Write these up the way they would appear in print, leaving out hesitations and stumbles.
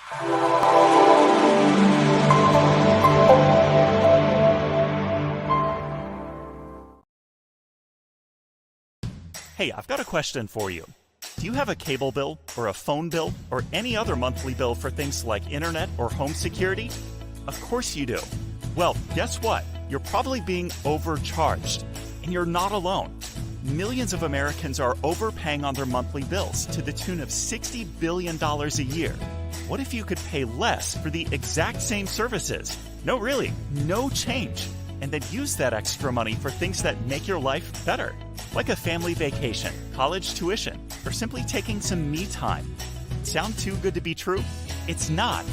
Hey, I've got a question for you. Do you have a cable bill or a phone bill or any other monthly bill for things like internet or home security? Of course you do. Well, guess what? You're probably being overcharged, and you're not alone. Millions of Americans are overpaying on their monthly bills to the tune of $60 billion a year. What if you could pay less for the exact same services? No, really, no change. And then use that extra money for things that make your life better, like a family vacation, college tuition, or simply taking some me time. Sound too good to be true? It's not.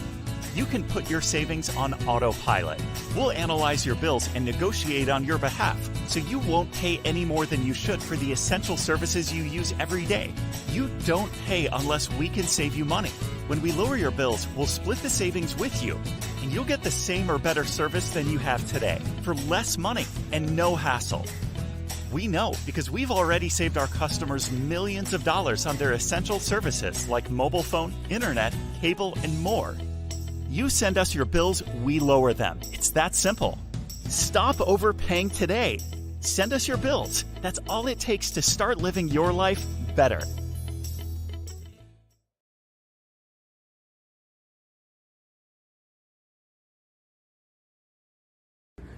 You can put your savings on autopilot. We'll analyze your bills and negotiate on your behalf, so you won't pay any more than you should for the essential services you use every day. You don't pay unless we can save you money. When we lower your bills, we'll split the savings with you, and you'll get the same or better service than you have today for less money and no hassle. We know because we've already saved our customers millions of dollars on their essential services like mobile phone, internet, cable, and more. You send us your bills, we lower them. It's that simple. Stop overpaying today. Send us your bills. That's all it takes to start living your life better.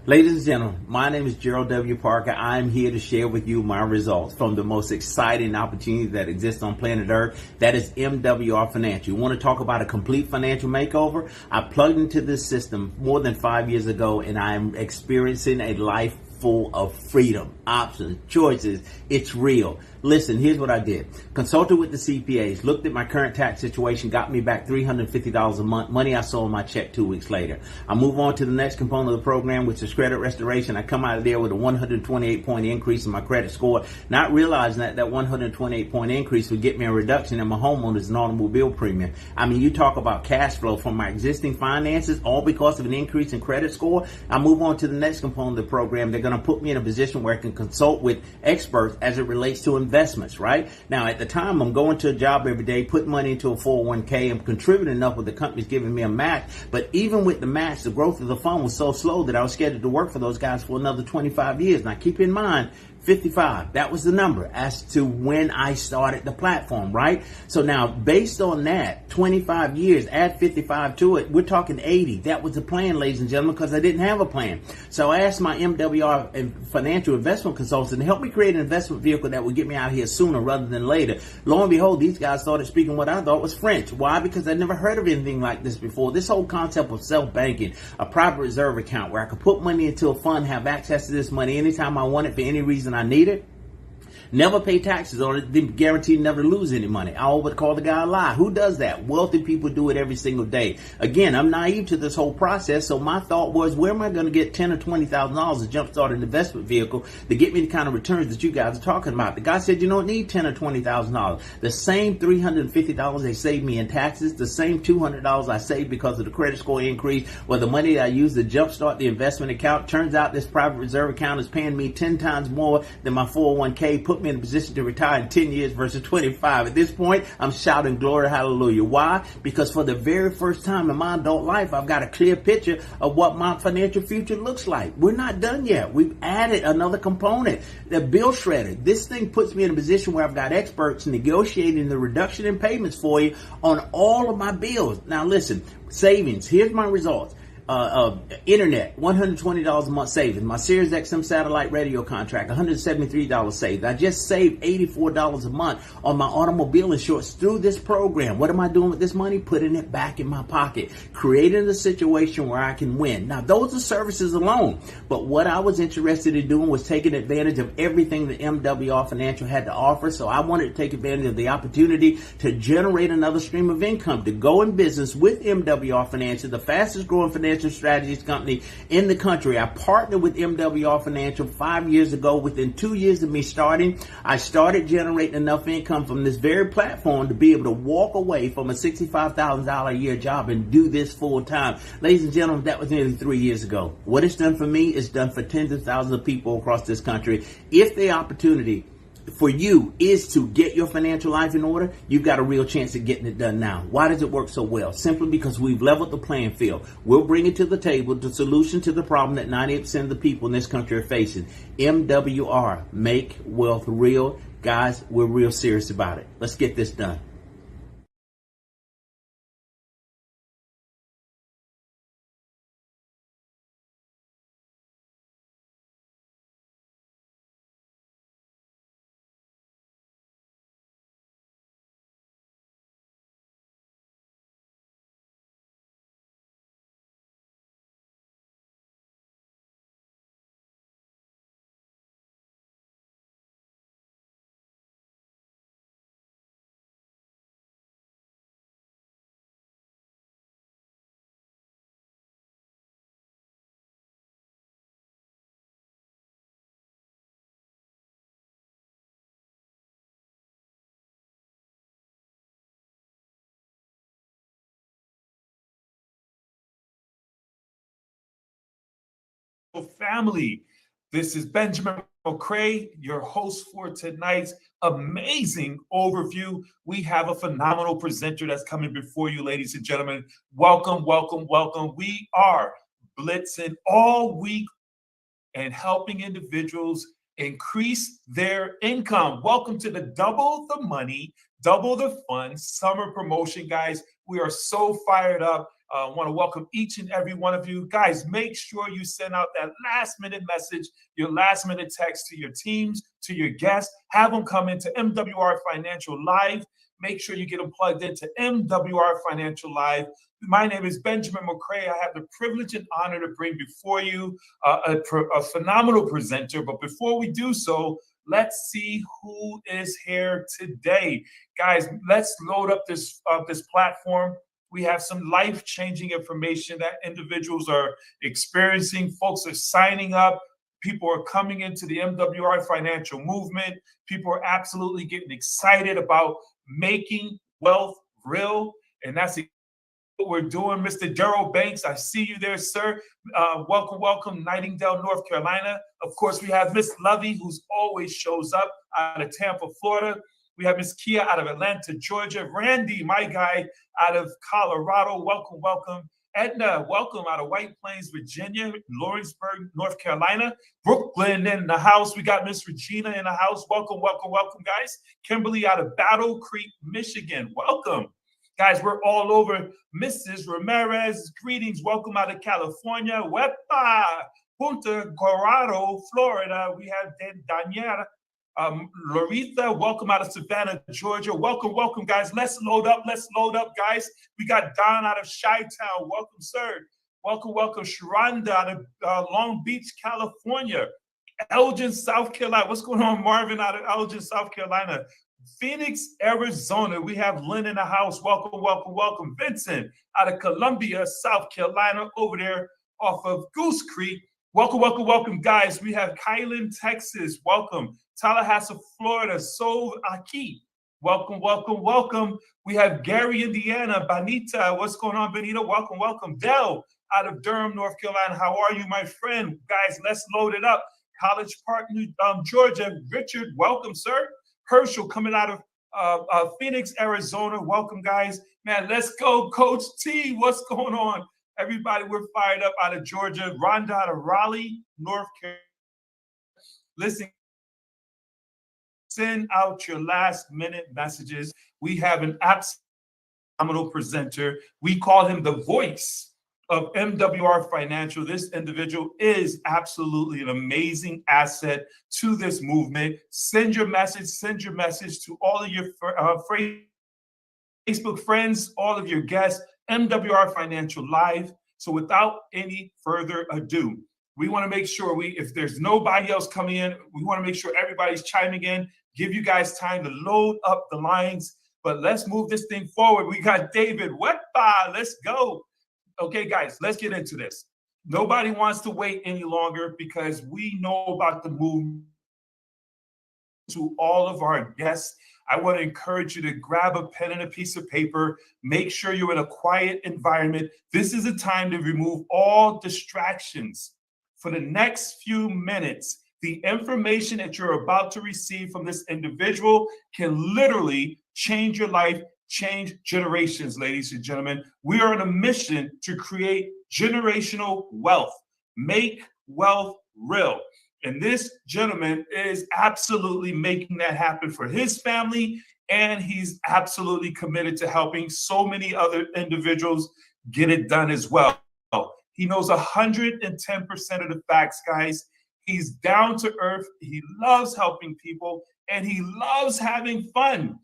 Ladies and gentlemen, my name is Gerald W. Parker. I'm here to share with you my results from the most exciting opportunity that exists on planet Earth. That is MWR Financial. You want to talk about a complete financial makeover? I plugged into this system more than 5 years ago, and I'm experiencing a life full of freedom, options, choices. It's real. Listen, here's what I did. Consulted with the CPAs, looked at my current tax situation, got me back $350 a month, money I saw in my check 2 weeks later. I move on to the next component of the program, which is credit restoration. I come out of there with a 128-point increase in my credit score, not realizing that 128-point increase would get me a reduction in my homeowners and automobile premium. I mean, you talk about cash flow from my existing finances, all because of an increase in credit score. I move on to the next component of the program. They're going to put me in a position where I can consult with experts as it relates to investments, right? Now, at the time, I'm going to a job every day, putting money into a 401k. I'm contributing enough with the company's giving me a match. But even with the match, the growth of the fund was so slow that I was scheduled to work for those guys for another 25 years. Now, keep in mind, 55. That was the number as to when I started the platform, right? So now, based on that, 25 years, add 55 to it, we're talking 80. That was the plan, ladies and gentlemen, because I didn't have a plan. So I asked my MWR and financial investment consultant to help me create an investment vehicle that would get me out here sooner rather than later. Lo and behold, these guys started speaking what I thought was French. Why? Because I'd never heard of anything like this before. This whole concept of self-banking, a private reserve account where I could put money into a fund, have access to this money anytime I want it for any reason I need it. Never pay taxes on it, then guaranteed never lose any money. I would call the guy a lie. Who does that? Wealthy people do it every single day. Again, I'm naive to this whole process, so my thought was, where am I going to get $10,000 or $20,000 to jumpstart an investment vehicle to get me the kind of returns that you guys are talking about? The guy said, you don't need $10,000 or $20,000. The same $350 they saved me in taxes, the same $200 I saved because of the credit score increase, or the money that I used to jumpstart the investment account. Turns out this private reserve account is paying me 10 times more than my 401k, put me in a position to retire in 10 years versus 25. At this point, I'm shouting glory, hallelujah. Why? Because for the very first time in my adult life, I've got a clear picture of what my financial future looks like. We're not done yet. We've added another component, the bill shredder. This thing puts me in a position where I've got experts negotiating the reduction in payments for you on all of my bills. Now listen, savings, here's my results. Internet, $120 a month savings. My Sirius XM satellite radio contract, $173 saved. I just saved $84 a month on my automobile insurance through this program. What am I doing with this money? Putting it back in my pocket, creating a situation where I can win. Now, those are services alone, but what I was interested in doing was taking advantage of everything that MWR Financial had to offer. So I wanted to take advantage of the opportunity to generate another stream of income, to go in business with MWR Financial, the fastest growing financial strategies company in the country. I partnered with MWR Financial 5 years ago. Within 2 years of me starting, I started generating enough income from this very platform to be able to walk away from a $65,000 a year job and do this full time. Ladies and gentlemen, that was nearly 3 years ago. What it's done for me is done for tens of thousands of people across this country. If the opportunity for you is to get your financial life in order, you've got a real chance of getting it done now. Why does it work so well? Simply because we've leveled the playing field. We'll bring it to the table the solution to the problem that 98% of the people in this country are facing. MWR, make wealth real. Guys, we're real serious about it. Let's get this done. Family. This is Benjamin McCray, your host for tonight's amazing overview. We have a phenomenal presenter that's coming before you, ladies and gentlemen. Welcome, welcome, welcome. We are blitzing all week and helping individuals increase their income. Welcome to the Double the Money, Double the Fun summer promotion, guys. We are so fired up. I want to welcome each and every one of you. Guys, make sure you send out that last minute message, your last minute text to your teams, to your guests. Have them come into MWR Financial Live. Make sure you get them plugged into MWR Financial Live. My name is Benjamin McCray. I have the privilege and honor to bring before you a phenomenal presenter. But before we do so, let's see who is here today. Guys, let's load up this platform. We have some life-changing information that individuals are experiencing. Folks are signing up. People are coming into the MWR financial movement. People are absolutely getting excited about making wealth real. And that's what we're doing. Mr. Daryl Banks, I see you there, sir. Welcome, welcome, Nightingale, North Carolina. Of course, we have Miss Lovey, who's always shows up out of Tampa, Florida. We have Miss Kia out of Atlanta, Georgia. Randy, my guy, out of Colorado. Welcome, welcome. Edna, welcome out of White Plains, Virginia. Lawrenceburg, North Carolina. Brooklyn in the house. We got Miss Regina in the house. Welcome, welcome, welcome, guys. Kimberly out of Battle Creek, Michigan. Welcome. Guys, we're all over. Mrs. Ramirez, greetings. Welcome out of California. Wepa, Punta Corrado, Florida. We have Daniela. Loretha, welcome out of Savannah, Georgia. Welcome, welcome, guys. Let's load up, guys. We got Don out of Chi-Town. Welcome, sir. Welcome, welcome. Sharonda out of Long Beach, California. Elgin, South Carolina. What's going on, Marvin out of Elgin, South Carolina? Phoenix, Arizona. We have Lynn in the house. Welcome, welcome, welcome. Vincent out of Columbia, South Carolina, over there off of Goose Creek. Welcome, welcome, welcome, guys. We have Kylan, Texas. Welcome. Tallahassee, Florida. So Aki. Welcome, welcome, welcome. We have Gary, Indiana. Benita. What's going on, Benita? Welcome, welcome. Dell out of Durham, North Carolina. How are you, my friend? Guys, let's load it up. College Park, Georgia. Richard, welcome, sir. Herschel coming out of Phoenix, Arizona. Welcome, guys. Man, let's go, Coach T. What's going on? Everybody, we're fired up out of Georgia. Rhonda out of Raleigh, North Carolina. Listen, send out your last minute messages. We have an absolute phenomenal presenter. We call him the voice of MWR Financial. This individual is absolutely an amazing asset to this movement. Send your message to all of your Facebook friends, all of your guests, MWR Financial Live. So without any further ado, we want to make sure if there's nobody else coming in, we want to make sure everybody's chiming in, give you guys time to load up the lines. But let's move this thing forward. We got David Wepa. Let's go. Okay, guys, let's get into this. Nobody wants to wait any longer because we know about the movement. To all of our guests, I want to encourage you to grab a pen and a piece of paper. Make sure you're in a quiet environment. This is a time to remove all distractions. For the next few minutes, The information that you're about to receive from this individual can literally change your life, change generations, ladies and gentlemen. We are on a mission to create generational wealth, make wealth real. And this gentleman is absolutely making that happen for his family, and he's absolutely committed to helping so many other individuals get it done as well. He knows 110% of the facts, guys. He's down to earth. He loves helping people, and he loves having fun.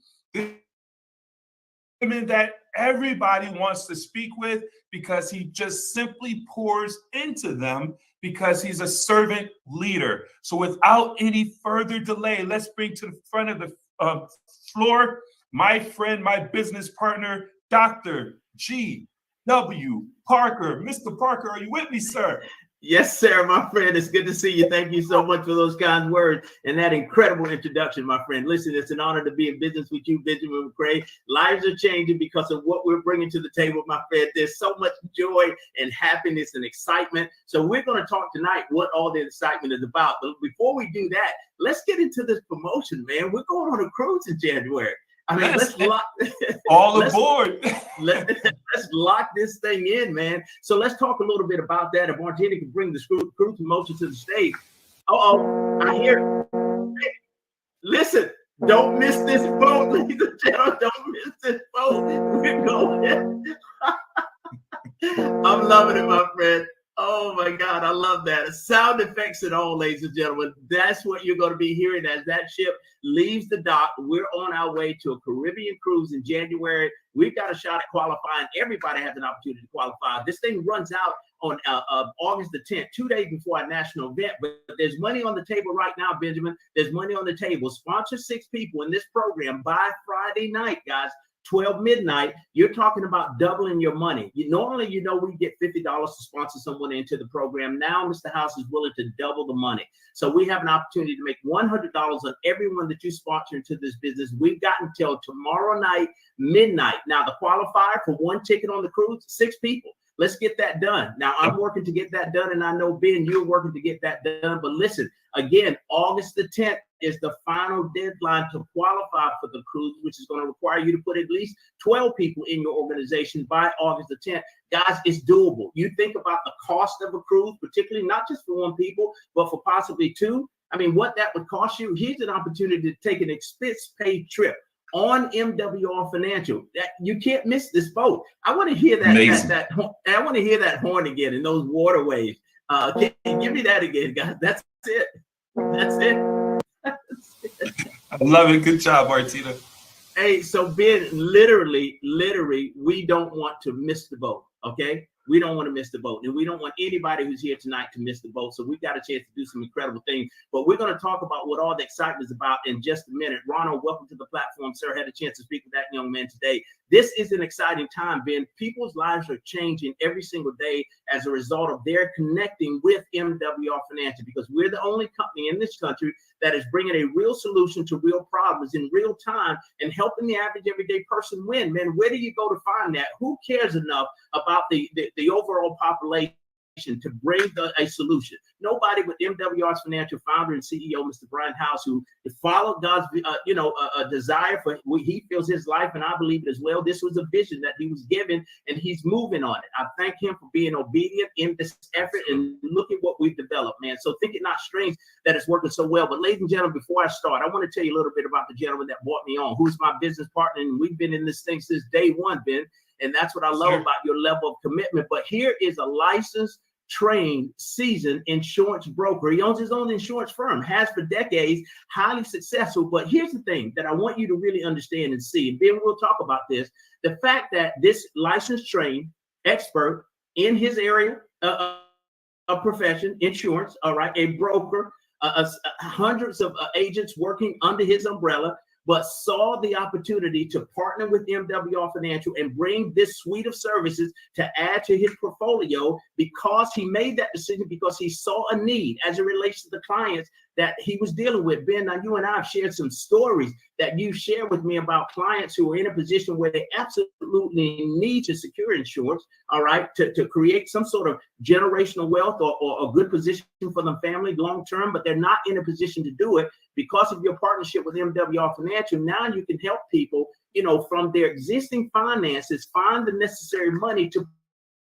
That everybody wants to speak with because he just simply pours into them because he's a servant leader. So without any further delay, let's bring to the front of the floor my friend, my business partner, Dr. G.W. Parker. Mr. Parker, are you with me, sir? Yes, sir, my friend. It's good to see you. Thank you so much for those kind words and that incredible introduction, my friend. Listen, it's an honor to be in business with you, Benjamin McCray. Lives are changing because of what we're bringing to the table, my friend. There's so much joy and happiness and excitement. So we're going to talk tonight what all the excitement is about. But before we do that, let's get into this promotion, man. We're going on a cruise in January. I mean, let's lock all aboard. Let's lock this thing in, man. So let's talk a little bit about that. If Martina can bring the cruise promotion to the stage. I hear. Hey, listen, don't miss this boat, ladies and gentlemen. Don't miss this boat. We're going. I'm loving it, my friend. Oh my God, I love that. Sound effects and all, ladies and gentlemen. That's what you're going to be hearing as that ship leaves the dock. We're on our way to a Caribbean cruise in January. We've got a shot at qualifying. Everybody has an opportunity to qualify. This thing runs out on August the 10th, 2 days before our national event. But there's money on the table right now, Benjamin. There's money on the table. Sponsor 6 people in this program by Friday night, guys. 12 midnight, you're talking about doubling your money. Normally, we get $50 to sponsor someone into the program. Now, Mr. House is willing to double the money. So we have an opportunity to make $100 on everyone that you sponsor into this business. We've got until tomorrow night, midnight. Now, the qualifier for 1 ticket on the cruise, 6 people. Let's get that done. Now, I'm working to get that done, and I know, Ben, you're working to get that done. But listen, again, August the 10th is the final deadline to qualify for the cruise, which is going to require you to put at least 12 people in your organization by August the 10th. Guys, it's doable. You think about the cost of a cruise, particularly not just for 1 people, but for possibly 2. I mean, what that would cost you. Here's an opportunity to take an expense-paid trip on MWR Financial. That you can't miss this boat. I want to hear that. I want to hear that horn again in those waterways. Can you give me that again, guys? That's it. That's it. I love it. Good job, Martina. Hey, so Ben, literally, we don't want to miss the boat. Okay. We don't want to miss the boat, and we don't want anybody who's here tonight to miss the boat. So we've got a chance to do some incredible things, but we're going to talk about what all the excitement is about in just a minute. Ronald, welcome to the platform, sir. Had a chance to speak with that young man today. This is an exciting time, Ben. People's lives are changing every single day as a result of their connecting with MWR Financial, because we're the only company in this country that is bringing a real solution to real problems in real time and helping the average everyday person win. Man, where do you go to find that? Who cares enough about the overall population to bring a solution? Nobody but MWR's financial founder and CEO, Mr. Brian House, who followed God's, a desire for, he feels his life, and I believe it as well. This was a vision that he was given, and he's moving on it. I thank him for being obedient in this effort, and look at what we've developed, man. So think it not strange that it's working so well. But ladies and gentlemen, before I start, I want to tell you a little bit about the gentleman that brought me on, who's my business partner, and we've been in this thing since day one, Ben. And that's what I love about your level of commitment. But here is a licensed, trained, seasoned insurance broker. He owns his own insurance firm, has for decades, highly successful. But here's the thing that I want you to really understand and see. And Ben, we'll talk about this. The fact that this licensed, trained expert in his area of profession, insurance, all right, a broker, hundreds of agents working under his umbrella, but saw the opportunity to partner with MWR Financial and bring this suite of services to add to his portfolio, because he made that decision because he saw a need as it relates to the clients that he was dealing with. Ben, now you and I have shared some stories that you shared with me about clients who are in a position where they absolutely need to secure insurance, all right, to create some sort of generational wealth or a good position for them family long term, but they're not in a position to do it. Because of your partnership with MWR Financial, now you can help people, from their existing finances, find the necessary money to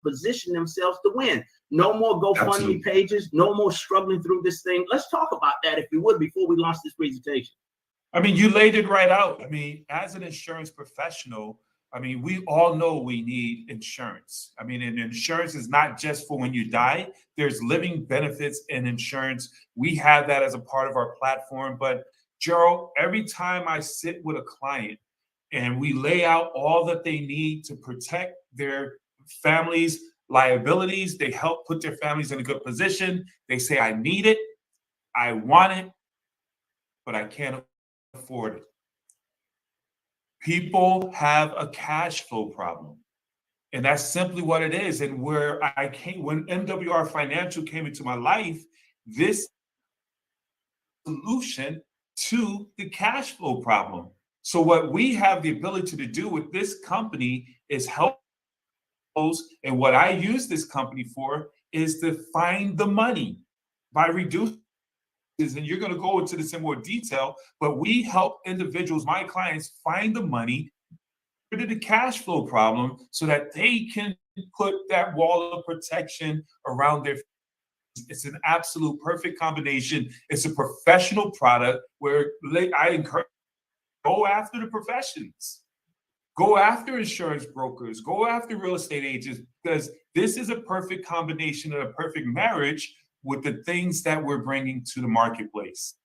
position themselves to win. No more GoFundMe pages, no more struggling through this thing. Let's talk about that, if you would, before we launch this presentation. I mean, you laid it right out. I mean, as an insurance professional, I mean, we all know we need insurance. I mean, and insurance is not just for when you die. There's living benefits in insurance. We have that as a part of our platform. But Gerald, every time I sit with a client and we lay out all that they need to protect their families' liabilities, they help put their families in a good position. They say, I need it, I want it, but I can't afford it. People have a cash flow problem, and that's simply what it is. And where I came, when MWR Financial came into my life, this solution to the cash flow problem. So what we have the ability to do with this company is help those, and what I use this company for is to find the money by reducing. And you're going to go into this in more detail, but we help individuals, my clients, find the money, rid of the cash flow problem so that they can put that wall of protection around their. It's an absolute perfect combination. It's a professional product where I encourage, go after the professions, go after insurance brokers, go after real estate agents, because this is a perfect combination and a perfect marriage with the things that we're bringing to the marketplace.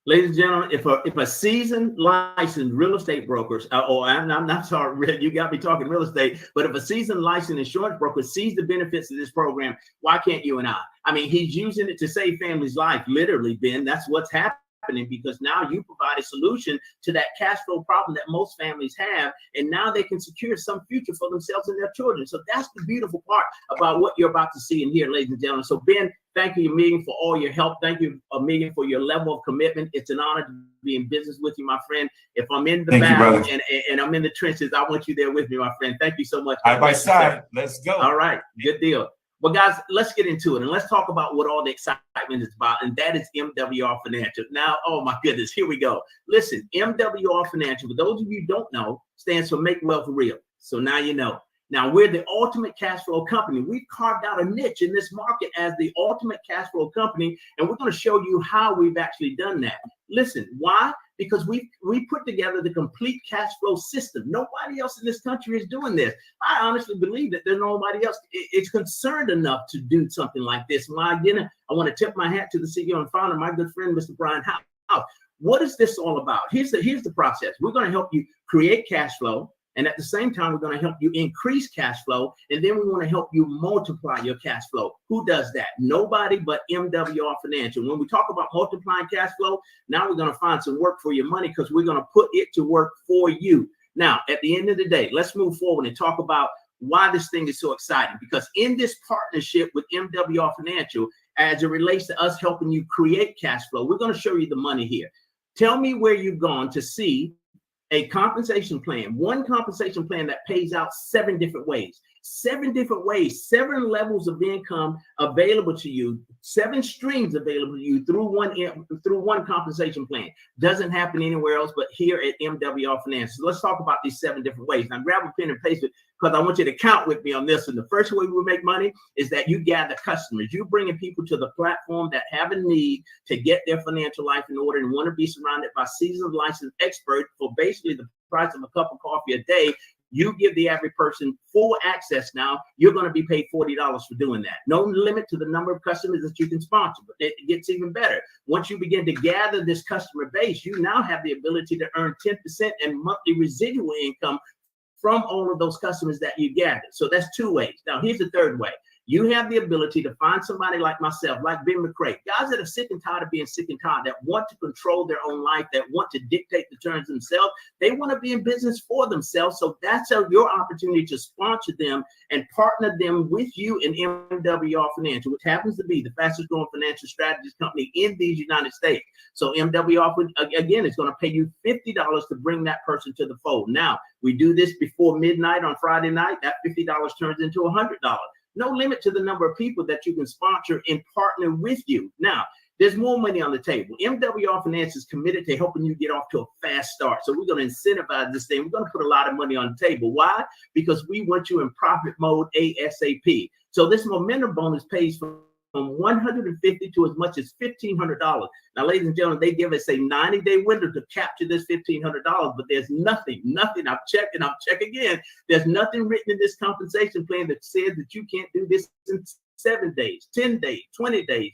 Ladies and gentlemen, if a seasoned licensed real estate brokers, I'm not sorry, you got me talking real estate, but if a seasoned licensed insurance broker sees the benefits of this program, why can't you and I? I mean, he's using it to save families' life, literally, Ben. That's what's happening, because now you provide a solution to that cash flow problem that most families have, and now they can secure some future for themselves and their children. So that's the beautiful part about what you're about to see and hear, ladies and gentlemen. So Ben, thank you a million for all your help. Thank you a million for your level of commitment. It's an honor to be in business with you, my friend. If I'm in the battle and I'm in the trenches, I want you there with me, my friend. Thank you so much. Side by side. Let's go. All right. Good deal. Well, guys, let's get into it, and let's talk about what all the excitement is about, and that is MWR Financial. Now, oh my goodness, here we go. Listen, MWR Financial, for those of you who don't know, stands for Make Wealth Real. So now you know. Now, we're the ultimate cash flow company. We've carved out a niche in this market as the ultimate cash flow company, and we're going to show you how we've actually done that. Listen, why? Because we put together the complete cash flow system. Nobody else in this country is doing this. I honestly believe that there's nobody else is concerned enough to do something like this. Again, I want to tip my hat to the CEO and founder, my good friend, Mr. Brian House. What is this all about? Here's the process. We're going to help you create cash flow. And at the same time, we're going to help you increase cash flow. And then we want to help you multiply your cash flow. Who does that? Nobody but MWR Financial. When we talk about multiplying cash flow, now we're going to find some work for your money, because we're going to put it to work for you. Now, at the end of the day, let's move forward and talk about why this thing is so exciting. Because in this partnership with MWR Financial, as it relates to us helping you create cash flow, we're going to show you the money here. Tell me where you've gone to see a compensation plan, one compensation plan that pays out 7 different ways. 7 different ways, 7 levels of income available to you, 7 streams available to you through one compensation plan. Doesn't happen anywhere else but here at MWR Finance. So let's talk about these 7 different ways. Now grab a pen and paste it, because I want you to count with me on this. And the first way we make money is that you gather customers. You bringing people to the platform that have a need to get their financial life in order and want to be surrounded by seasoned licensed experts for basically the price of a cup of coffee a day. You give the average person full access now. You're going to be paid $40 for doing that. No limit to the number of customers that you can sponsor, but it gets even better. Once you begin to gather this customer base, you now have the ability to earn 10% and monthly residual income from all of those customers that you gathered. So that's 2 ways. Now, here's the third way. You have the ability to find somebody like myself, like Ben McCray, guys that are sick and tired of being sick and tired, that want to control their own life, that want to dictate the terms themselves. They want to be in business for themselves. So that's your opportunity to sponsor them and partner them with you in MWR Financial, which happens to be the fastest growing financial strategies company in these United States. So MWR, again, is going to pay you $50 to bring that person to the fold. Now, we do this before midnight on Friday night. That $50 turns into $100. No limit to the number of people that you can sponsor and partner with you. Now, there's more money on the table. MWR Finance is committed to helping you get off to a fast start. So we're going to incentivize this thing. We're going to put a lot of money on the table. Why? Because we want you in profit mode ASAP. So this momentum bonus pays from $150 to as much as $1,500. Now, ladies and gentlemen, they give us a 90-day window to capture this $1,500, but there's nothing, I've checked and I'll check again. There's nothing written in this compensation plan that says that you can't do this in 7 days, 10 days, 20 days,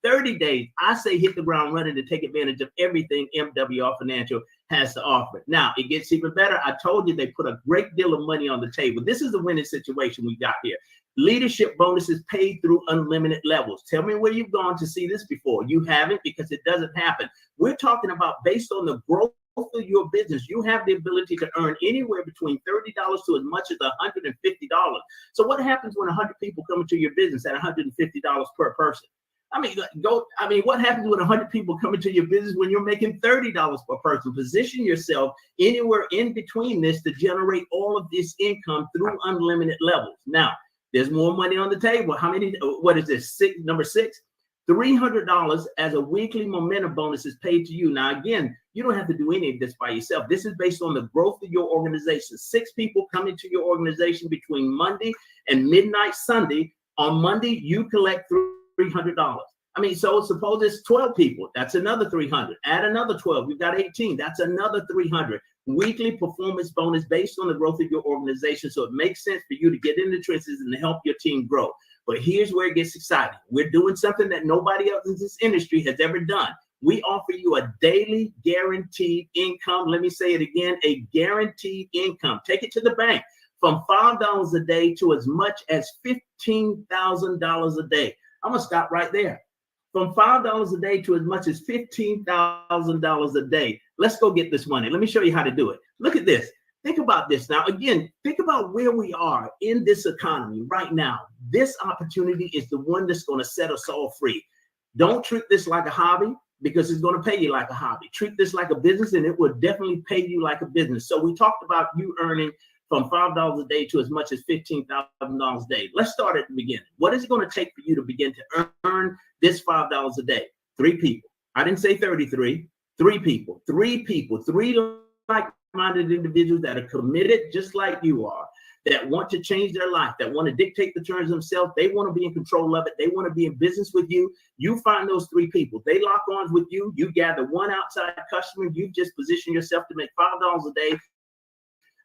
30 days. I say hit the ground running to take advantage of everything MWR Financial has to offer. Now, it gets even better. I told you they put a great deal of money on the table. This is the winning situation we got here. Leadership bonuses paid through unlimited levels. Tell me where you've gone to see this before. You haven't, because it doesn't happen. We're talking about based on the growth of your business, you have the ability to earn anywhere between $30 to as much as $150. So what happens when 100 people come into your business at $150 per person? What happens when 100 people come into your business when you're making $30 per person? Position yourself anywhere in between this to generate all of this income through unlimited levels. Now, there's more money on the table. How many? What is this? Number 6, $300 as a weekly momentum bonus is paid to you. Now, again, you don't have to do any of this by yourself. This is based on the growth of your organization. 6 people come into your organization between Monday and midnight Sunday. On Monday, you collect $300. So suppose it's 12 people. That's another 300. Add another 12. We've got 18. That's another 300. Weekly performance bonus based on the growth of your organization. So it makes sense for you to get in the trenches and to help your team grow. But here's where it gets exciting. We're doing something that nobody else in this industry has ever done. We offer you a daily guaranteed income. Let me say it again, a guaranteed income. Take it to the bank from $5 a day to as much as $15,000 a day. I'm going to stop right there. From $5 a day to as much as $15,000 a day. Let's go get this money. Let me show you how to do it. Look at this. Think about this now. Again, think about where we are in this economy right now. This opportunity is the one that's going to set us all free. Don't treat this like a hobby, because it's going to pay you like a hobby. Treat this like a business, and it will definitely pay you like a business. So we talked about you earning from $5 a day to as much as $15,000 a day. Let's start at the beginning. What is it going to take for you to begin to earn this $5 a day? 3 people. I didn't say 33. 3 people. 3 people. 3 like-minded individuals that are committed just like you are, that want to change their life, that want to dictate the terms themselves. They want to be in control of it. They want to be in business with you. You find those 3 people. They lock arms with you. You gather one outside customer. You just position yourself to make $5 a day.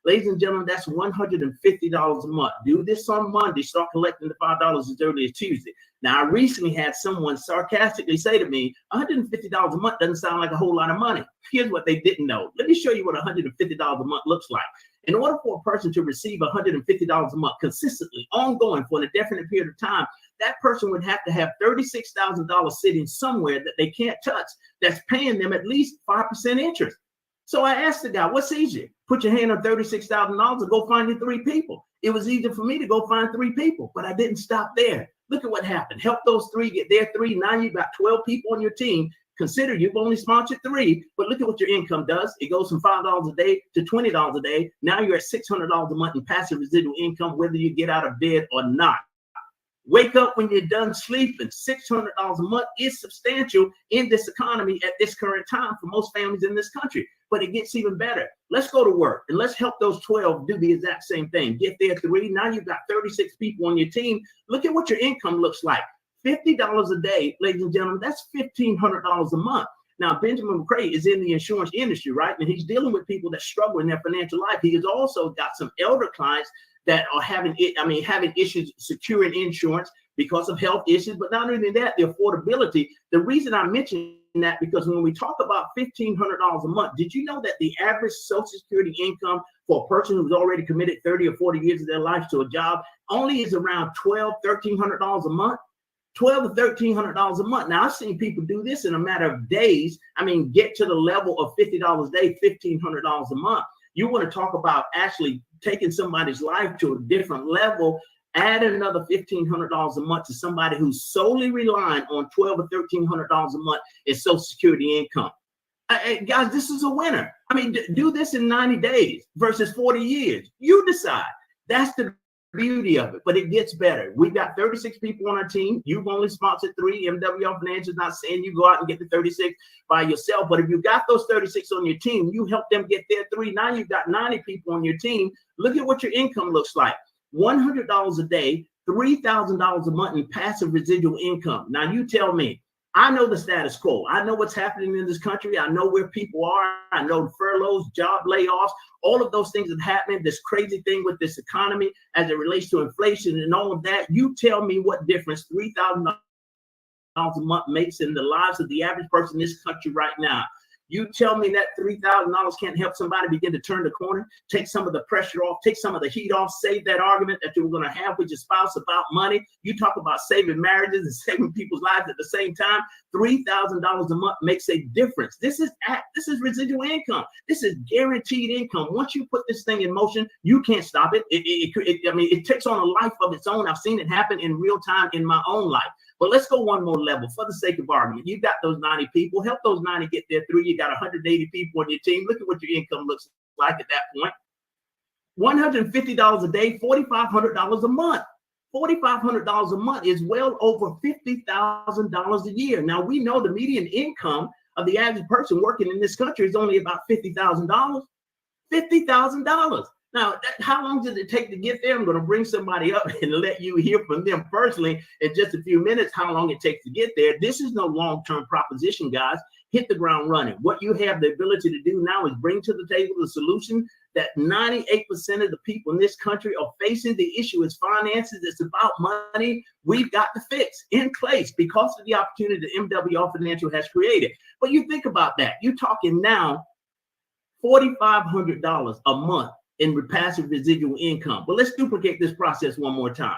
Ladies and gentlemen, that's $150 a month. Do this on Monday. Start collecting the $5 as early as Tuesday. Now, I recently had someone sarcastically say to me, $150 a month doesn't sound like a whole lot of money. Here's what they didn't know. Let me show you what $150 a month looks like. In order for a person to receive $150 a month consistently, ongoing for an indefinite period of time, that person would have to have $36,000 sitting somewhere that they can't touch, that's paying them at least 5% interest. So I asked the guy, what's easier? Put your hand on $36,000 or go find your 3 people. It was easier for me to go find 3 people, but I didn't stop there. Look at what happened. Help those 3 get their 3. Now you've got 12 people on your team. Consider you've only sponsored 3, but look at what your income does. It goes from $5 a day to $20 a day. Now you're at $600 a month in passive residual income, whether you get out of bed or not. Wake up when you're done sleeping. $600 a month is substantial in this economy at this current time for most families in this country. But it gets even better. Let's go to work and let's help those 12 do the exact same thing. Get their 3. Now you've got 36 people on your team. Look at what your income looks like. $50 a day, ladies and gentlemen, that's $1,500 a month. Now, Benjamin McCray is in the insurance industry, right? And he's dealing with people that struggle in their financial life. He has also got some elder clients that are having issues securing insurance because of health issues. But not only that, the affordability. The reason I mention that because when we talk about $1,500 a month, did you know that the average Social Security income for a person who's already committed 30 or 40 years of their life to a job only is around $1,200, $1,300 a month? $1,200 to $1,300 a month. Now, I've seen people do this in a matter of days. I mean, get to the level of $50 a day, $1,500 a month. You want to talk about actually taking somebody's life to a different level. Add another $1,500 a month to somebody who's solely relying on $1,200 or $1,300 a month in Social Security income. Guys, this is a winner. I mean, do this in 90 days versus 40 years. You decide. That's the beauty of it, but it gets better. We've got 36 people on our team. You've only sponsored 3. MWR Financial is not saying you go out and get the 36 by yourself, but if you got those 36 on your team, you help them get their 3. Now you've got 90 people on your team. Look at what your income looks like. $100 a day, $3,000 a month in passive residual income. Now you tell me, I know the status quo. I know what's happening in this country. I know where people are. I know furloughs, job layoffs, all of those things that happening, this crazy thing with this economy as it relates to inflation and all of that. You tell me what difference $3,000 a month makes in the lives of the average person in this country right now. You tell me that $3,000 can't help somebody begin to turn the corner, take some of the pressure off, take some of the heat off, save that argument that you were going to have with your spouse about money. You talk about saving marriages and saving people's lives at the same time. $3,000 a month makes a difference. This is residual income. This is guaranteed income. Once you put this thing in motion, you can't stop it. It takes on a life of its own. I've seen it happen in real time in my own life. But let's go one more level for the sake of argument. You got those 90 people. Help those 90 get their 3. You got 180 people on your team. Look at what your income looks like at that point. $150 a day, $4,500 a month. $4,500 a month is well over $50,000 a year. Now, we know the median income of the average person working in this country is only about $50,000. $50,000. Now, how long does it take to get there? I'm going to bring somebody up and let you hear from them personally in just a few minutes how long it takes to get there. This is no long-term proposition, guys. Hit the ground running. What you have the ability to do now is bring to the table the solution that 98% of the people in this country are facing. The issue is finances. It's about money. We've got to fix in place because of the opportunity that MWR Financial has created. But you think about that. You're talking now $4,500 a month in passive residual income. But let's duplicate this process one more time.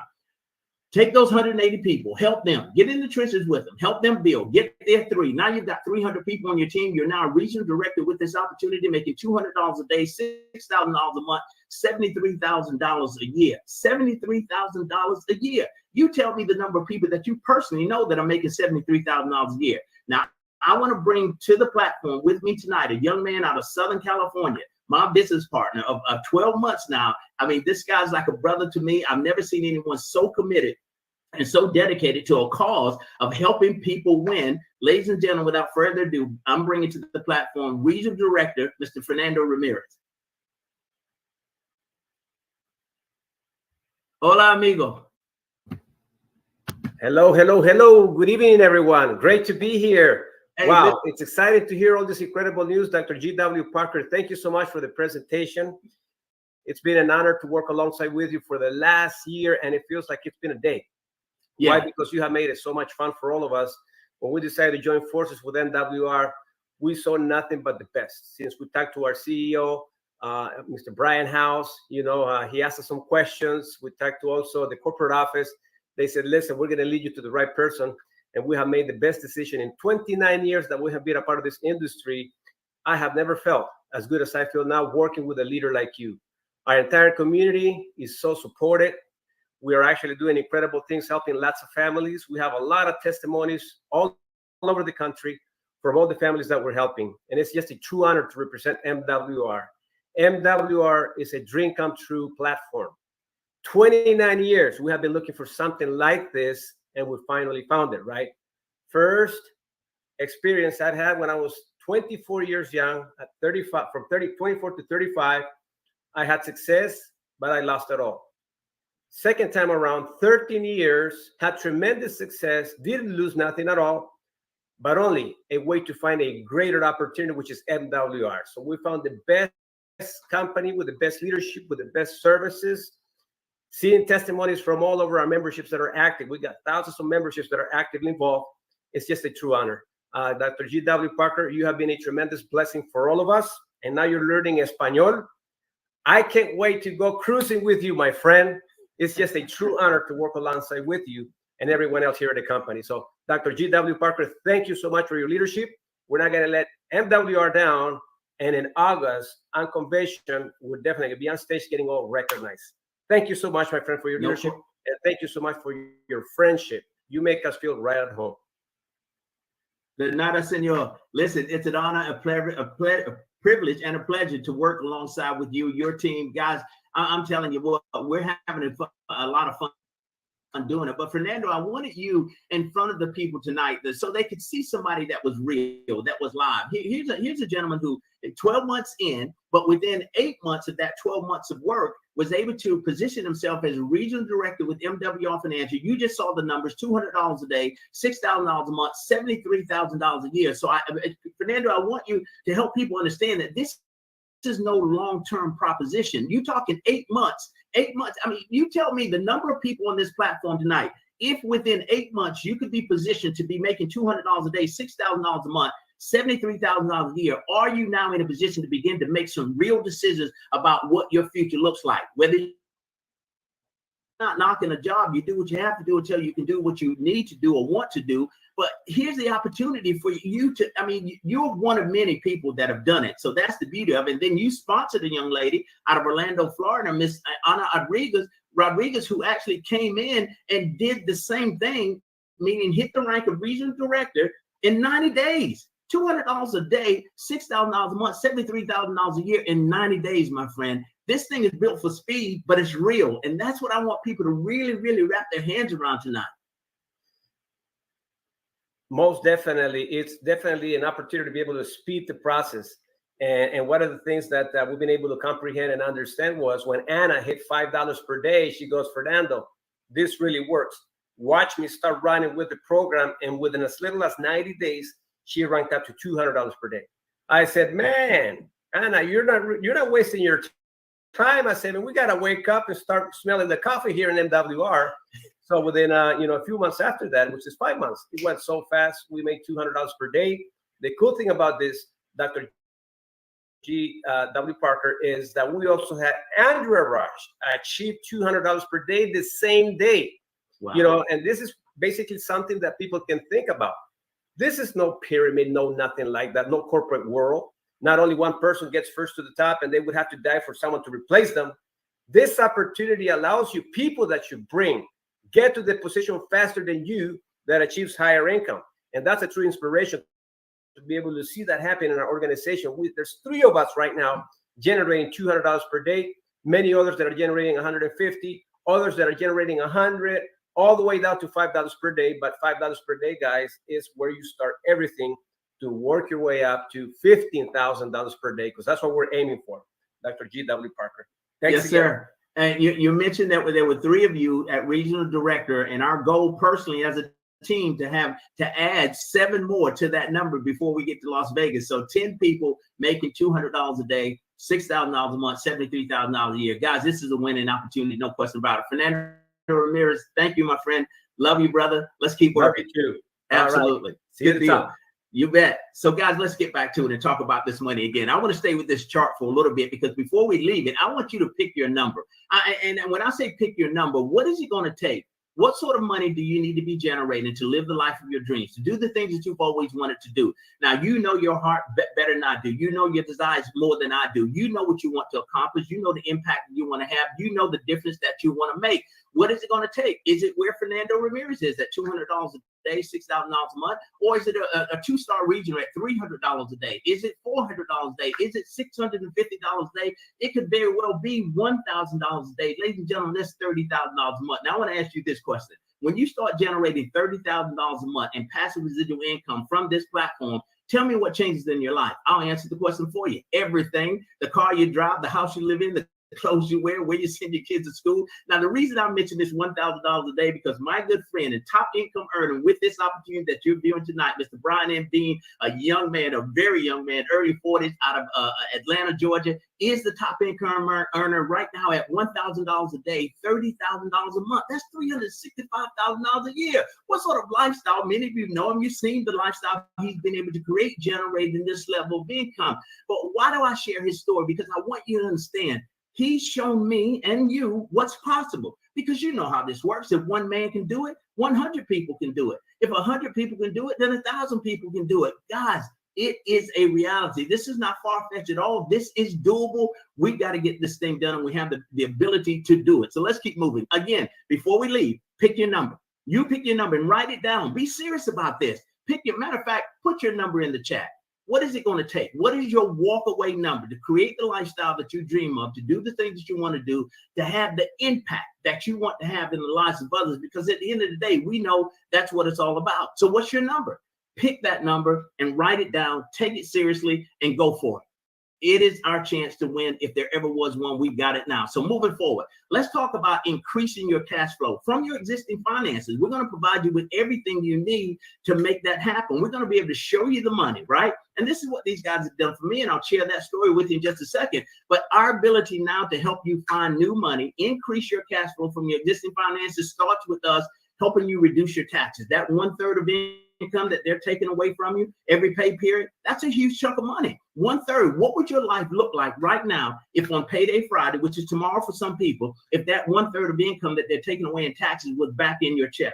Take those 180 people, help them, get in the trenches with them, help them build, get their 3. Now you've got 300 people on your team. You're now a regional director with this opportunity, making $200 a day, $6,000 a month, $73,000 a year, $73,000 a year. You tell me the number of people that you personally know that are making $73,000 a year. Now, I want to bring to the platform with me tonight a young man out of Southern California, my business partner of 12 months now. I mean, this guy's like a brother to me. I've never seen anyone so committed and so dedicated to a cause of helping people win. Ladies and gentlemen, without further ado, I'm bringing to the platform Regional Director, Mr. Fernando Ramirez. Hola, amigo. Hello, hello, hello. Good evening, everyone. Great to be here. Hey, wow, it's exciting to hear all this incredible news. Dr. G.W. Parker, thank you so much for the presentation. It's been an honor to work alongside with you for the last year, and it feels like it's been a day. Yeah. Why? Because you have made it so much fun for all of us. When we decided to join forces with MWR, we saw nothing but the best. Since we talked to our CEO, Mr. Brian House, he asked us some questions. We talked to also the corporate office. They said, listen, we're going to lead you to the right person. And we have made the best decision in 29 years that we have been a part of this industry. I have never felt as good as I feel now working with a leader like you. Our entire community is so supported. We are actually doing incredible things, helping lots of families. We have a lot of testimonies all over the country from all the families that we're helping. And it's just a true honor to represent MWR. MWR is a dream come true platform. 29 years, we have been looking for something like this, and we finally found it, right? First experience I had when I was 24 years young, at 35, from 24 to 35, I had success, but I lost it all. Second time around, 13 years, had tremendous success, didn't lose nothing at all, but only a way to find a greater opportunity, which is MWR. So we found the best company with the best leadership, with the best services, seeing testimonies from all over our memberships that are active. We got thousands of memberships that are actively involved. It's just a true honor. Dr. G.W. Parker, you have been a tremendous blessing for all of us. And now you're learning Espanol. I can't wait to go cruising with you, my friend. It's just a true honor to work alongside with you and everyone else here at the company. So, Dr. G.W. Parker, thank you so much for your leadership. We're not going to let MWR down. And in August, on convention, we'll definitely be on stage getting all recognized. Thank you so much, my friend, for your leadership. And thank you so much for your friendship. You make us feel right at home. De nada, senor. Listen, it's an honor, a privilege, and a pleasure to work alongside with you, your team. Guys, I'm telling you what, we're having a lot of fun doing it. But Fernando, I wanted you in front of the people tonight so they could see somebody that was real, that was live. Here's a gentleman who 12 months in, but within 8 months of that 12 months of work, was able to position himself as a regional director with MWR Financial. You just saw the numbers: $200 a day, $6,000 a month, $73,000 a year. So Fernando, I want you to help people understand that this is no long-term proposition. You're talking 8 months. 8 months. I mean, you tell me the number of people on this platform tonight, if within 8 months you could be positioned to be making $200 a day, $6,000 a month, $73,000 a year, are you now in a position to begin to make some real decisions about what your future looks like? Whether you're not knocking a job, you do what you have to do until you can do what you need to do or want to do. But here's the opportunity for you to, I mean, you're one of many people that have done it. So that's the beauty of it. And then you sponsored a young lady out of Orlando, Florida, Miss Ana Rodriguez, who actually came in and did the same thing, meaning hit the rank of regional director in 90 days. $200 a day, $6,000 a month, $73,000 a year in 90 days, my friend. This thing is built for speed, but it's real. And that's what I want people to really, really wrap their hands around tonight. Most definitely. It's definitely an opportunity to be able to speed the process. And one of the things that we've been able to comprehend and understand was when Anna hit $5 per day, she goes, Fernando, this really works. Watch me start running with the program. And within as little as 90 days, she ranked up to $200 per day. I said, man, Anna, you're not wasting your time. I said, and we got to wake up and start smelling the coffee here in MWR. So within a few months after that, which is 5 months, it went so fast. We made $200 per day. The cool thing about this, Dr. G.W. Parker, is that we also had Andrea Rush achieve $200 per day the same day. Wow. And this is basically something that people can think about. This is no pyramid, no nothing like that, no corporate world. Not only one person gets first to the top and they would have to die for someone to replace them. This opportunity allows you, people that you bring, get to the position faster than you that achieves higher income. And that's a true inspiration to be able to see that happen in our organization. There's 3 of us right now generating $200 per day, many others that are generating $150, others that are generating $100, all the way down to $5 per day. But $5 per day, guys, is where you start everything to work your way up to $15,000 per day, because that's what we're aiming for. Dr. G.W. Parker. Thanks yes, again. sir. And you mentioned that there were 3 of you at Regional Director, and our goal personally as a team to add 7 more to that number before we get to Las Vegas. So 10 people making $200 a day, $6,000 a month, $73,000 a year. Guys, this is a winning opportunity, no question about it. Fernando Ramirez, thank you, my friend. Love you, brother. Let's keep working. Love you too. Absolutely. Right. See you Good deal. You bet. So guys, let's get back to it and talk about this money again. I want to stay with this chart for a little bit, because before we leave it, I want you to pick your number. And when I say pick your number, what is it going to take? What sort of money do you need to be generating to live the life of your dreams, to do the things that you've always wanted to do? Now, you know your heart better than I do. You know your desires more than I do. You know what you want to accomplish. You know the impact you want to have. You know the difference that you want to make. What is it going to take? Is it where Fernando Ramirez is at $200 a day, $6,000 a month? Or is it a 2-star regional at $300 a day? Is it $400 a day? Is it $650 a day? It could very well be $1,000 a day. Ladies and gentlemen, that's $30,000 a month. Now, I want to ask you this question. When you start generating $30,000 a month in passive residual income from this platform, tell me what changes in your life. I'll answer the question for you. Everything: the car you drive, the house you live in, the clothes you wear, where you send your kids to school. Now, the reason I mention this $1,000 a day, because my good friend and top income earner with this opportunity that you're viewing tonight, Mr. Brian M. Bean, a young man, a very young man, early 40s, out of Atlanta, Georgia, is the top income earner right now at $1,000 a day, $30,000 a month. That's $365,000 a year. What sort of lifestyle? Many of you know him. You've seen the lifestyle he's been able to create, generating this level of income. But why do I share his story? Because I want you to understand, he's shown me and you what's possible, because you know how this works. If one man can do it, 100 people can do it. If 100 people can do it, then 1,000 people can do it. Guys, it is a reality. This is not far-fetched at all. This is doable. We got to get this thing done, and we have the ability to do it. So let's keep moving. Again, before we leave, pick your number. You pick your number and write it down. Be serious about this. Pick your, matter of fact, put your number in the chat. What is it going to take? What is your walk-away number to create the lifestyle that you dream of, to do the things that you want to do, to have the impact that you want to have in the lives of others? Because at the end of the day, we know that's what it's all about. So what's your number? Pick that number and write it down, take it seriously, and go for it. It is our chance to win. If there ever was one, we've got it now. So moving forward, let's talk about increasing your cash flow from your existing finances. We're going to provide you with everything you need to make that happen. We're going to be able to show you the money, right? And this is what these guys have done for me, and I'll share that story with you in just a second. But our ability now to help you find new money, increase your cash flow from your existing finances, starts with us helping you reduce your taxes. That 1/3 of income that they're taking away from you every pay period, that's a huge chunk of money. 1/3. What would your life look like right now if on payday Friday, which is tomorrow for some people, if that 1/3 of income that they're taking away in taxes was back in your check?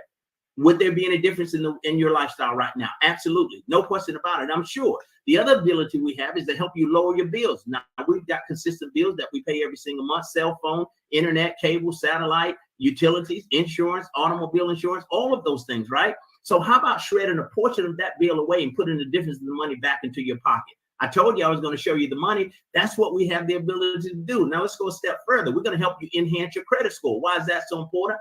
Would there be any difference in your lifestyle right now? Absolutely. No question about it. I'm sure. The other ability we have is to help you lower your bills. Now, we've got consistent bills that we pay every single month: cell phone, internet, cable, satellite, utilities, insurance, automobile insurance, all of those things, right? So how about shredding a portion of that bill away and putting the difference in the money back into your pocket? I told you I was going to show you the money. That's what we have the ability to do. Now let's go a step further. We're going to help you enhance your credit score. Why is that so important?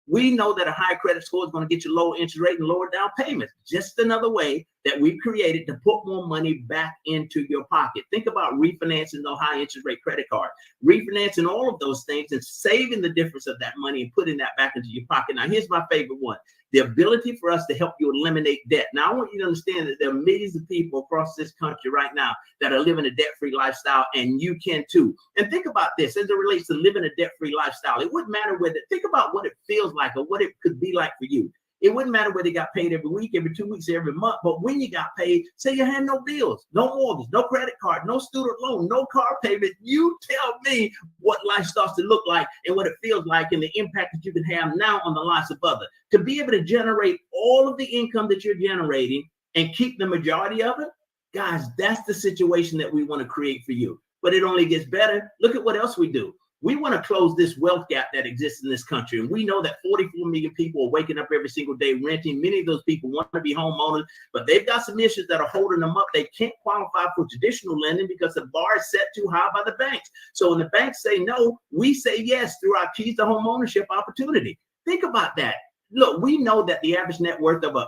We know that a higher credit score is going to get you lower interest rate and lower down payments. Just another way that we've created to put more money back into your pocket. Think about refinancing those high interest rate credit cards, refinancing all of those things and saving the difference of that money and putting that back into your pocket. Now, here's my favorite one: the ability for us to help you eliminate debt. Now, I want you to understand that there are millions of people across this country right now that are living a debt-free lifestyle, and you can too. And think about this as it relates to living a debt-free lifestyle. It wouldn't matter whether, think about what it feels like or what it could be like for you. It wouldn't matter whether you got paid every week, every 2 weeks, every month, but when you got paid, say you had no bills, no mortgage, no credit card, no student loan, no car payment, you tell me what life starts to look like and what it feels like and the impact that you can have now on the lives of others. To be able to generate all of the income that you're generating and keep the majority of it, guys, that's the situation that we want to create for you. But it only gets better. Look at what else we do. We want to close this wealth gap that exists in this country. And we know that 44 million people are waking up every single day renting. Many of those people want to be homeowners, but they've got some issues that are holding them up. They can't qualify for traditional lending because the bar is set too high by the banks. So when the banks say no, we say yes through our Keys to Home Ownership opportunity. Think about that. Look, we know that the average net worth of a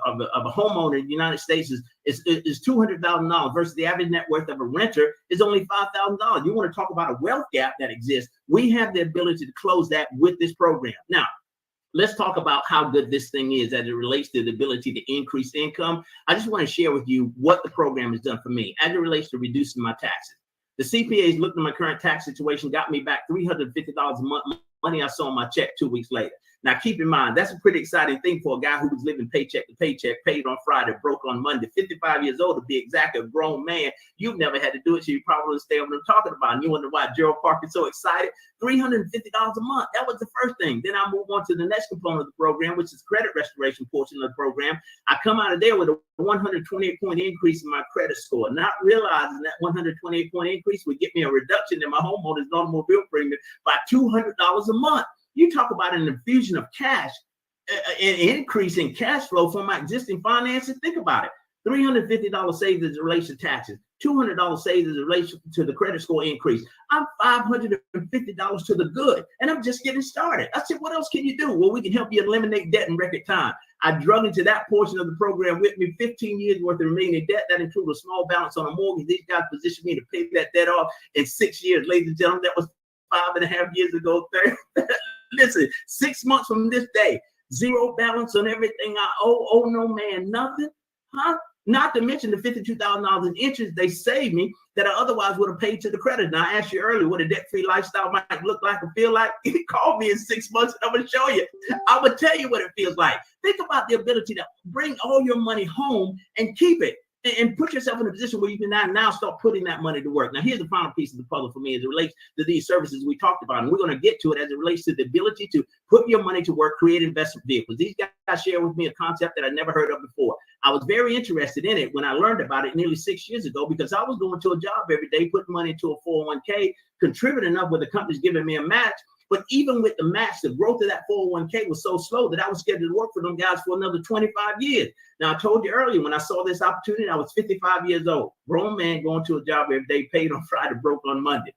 homeowner in the United States is $200,000 versus the average net worth of a renter is only $5,000. You want to talk about a wealth gap that exists? We have the ability to close that with this program. Now, let's talk about how good this thing is as it relates to the ability to increase income. I just want to share with you what the program has done for me as it relates to reducing my taxes. The CPAs looked at my current tax situation, got me back $350 a month, money I saw on my check 2 weeks later. Now, keep in mind, that's a pretty exciting thing for a guy who was living paycheck to paycheck, paid on Friday, broke on Monday, 55 years old to be exact, a grown man. You've never had to do it, so you probably understand what I'm talking about. And you wonder why Gerald Parker's so excited. $350 a month. That was the first thing. Then I move on to the next component of the program, which is credit restoration portion of the program. I come out of there with a 128-point increase in my credit score, not realizing that 128-point increase would get me a reduction in my homeowner's automobile premium by $200 a month. You talk about an infusion of cash, an increase in cash flow from my existing finances. Think about it. $350 saved as it relates to taxes. $200 saved as it relates to the credit score increase. I'm $550 to the good, and I'm just getting started. I said, what else can you do? Well, we can help you eliminate debt in record time. I drug into that portion of the program with me 15 years worth of remaining debt. That included a small balance on a mortgage. These guys positioned me to pay that debt off in 6 years. Ladies and gentlemen, that was 5.5 years ago. Listen, 6 months from this day, zero balance on everything I owe no man nothing, huh? Not to mention the $52,000 in interest they saved me that I otherwise would have paid to the credit. Now, I asked you earlier what a debt-free lifestyle might look like and feel like. Call me in 6 months and I'm going to show you. I'm going to tell you what it feels like. Think about the ability to bring all your money home and keep it. And put yourself in a position where you can now start putting that money to work. Now, here's the final piece of the puzzle for me as it relates to these services we talked about. And we're going to get to it as it relates to the ability to put your money to work, create investment vehicles. These guys share with me a concept that I never heard of before. I was very interested in it when I learned about it nearly 6 years ago, because I was going to a job every day, putting money into a 401k, contributing enough where the company's giving me a match. But even with the match, the growth of that 401k was so slow that I was scheduled to work for them guys for another 25 years. Now, I told you earlier, when I saw this opportunity, I was 55 years old. Grown man going to a job every day, paid on Friday, broke on Monday.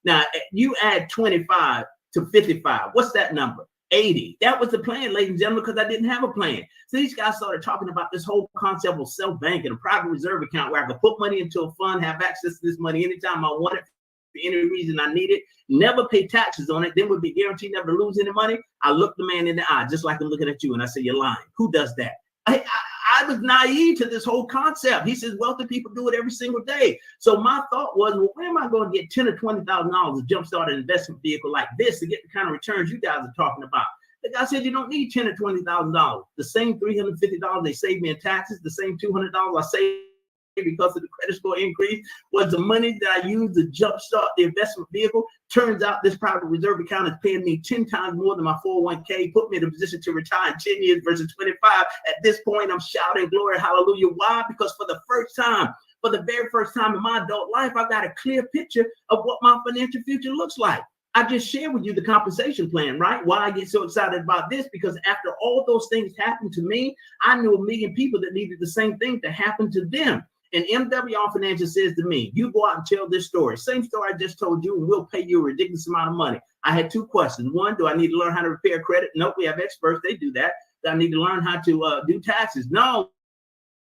Now, you add 25 to 55. What's that number? 80. That was the plan, ladies and gentlemen, because I didn't have a plan. So these guys started talking about this whole concept of self-banking, a private reserve account where I could put money into a fund, have access to this money anytime I want it, for any reason I need it, never pay taxes on it, then would be guaranteed never to lose any money. I looked the man in the eye, just like I'm looking at you, and I said, you're lying. Who does that? I was naive to this whole concept. He says wealthy people do it every single day. So my thought was, well, where am I going to get $10,000 or $20,000 to jumpstart an investment vehicle like this to get the kind of returns you guys are talking about? The guy said you don't need $10,000 or $20,000. The same $350 they saved me in taxes, the same $200 I saved because of the credit score increase was the money that I used to jumpstart the investment vehicle. Turns out this private reserve account is paying me 10 times more than my 401k, put me in a position to retire in 10 years versus 25. At this point, I'm shouting glory, hallelujah. Why? Because for the very first time in my adult life, I got a clear picture of what my financial future looks like. I just shared with you the compensation plan, right? Why I get so excited about this, because after all those things happened to me, I knew a million people that needed the same thing to happen to them. And MWR Financial says to me, you go out and tell this story. Same story I just told you, and we'll pay you a ridiculous amount of money. I had two questions. One, do I need to learn how to repair credit? Nope, we have experts. They do that. Do I need to learn how to do taxes? No,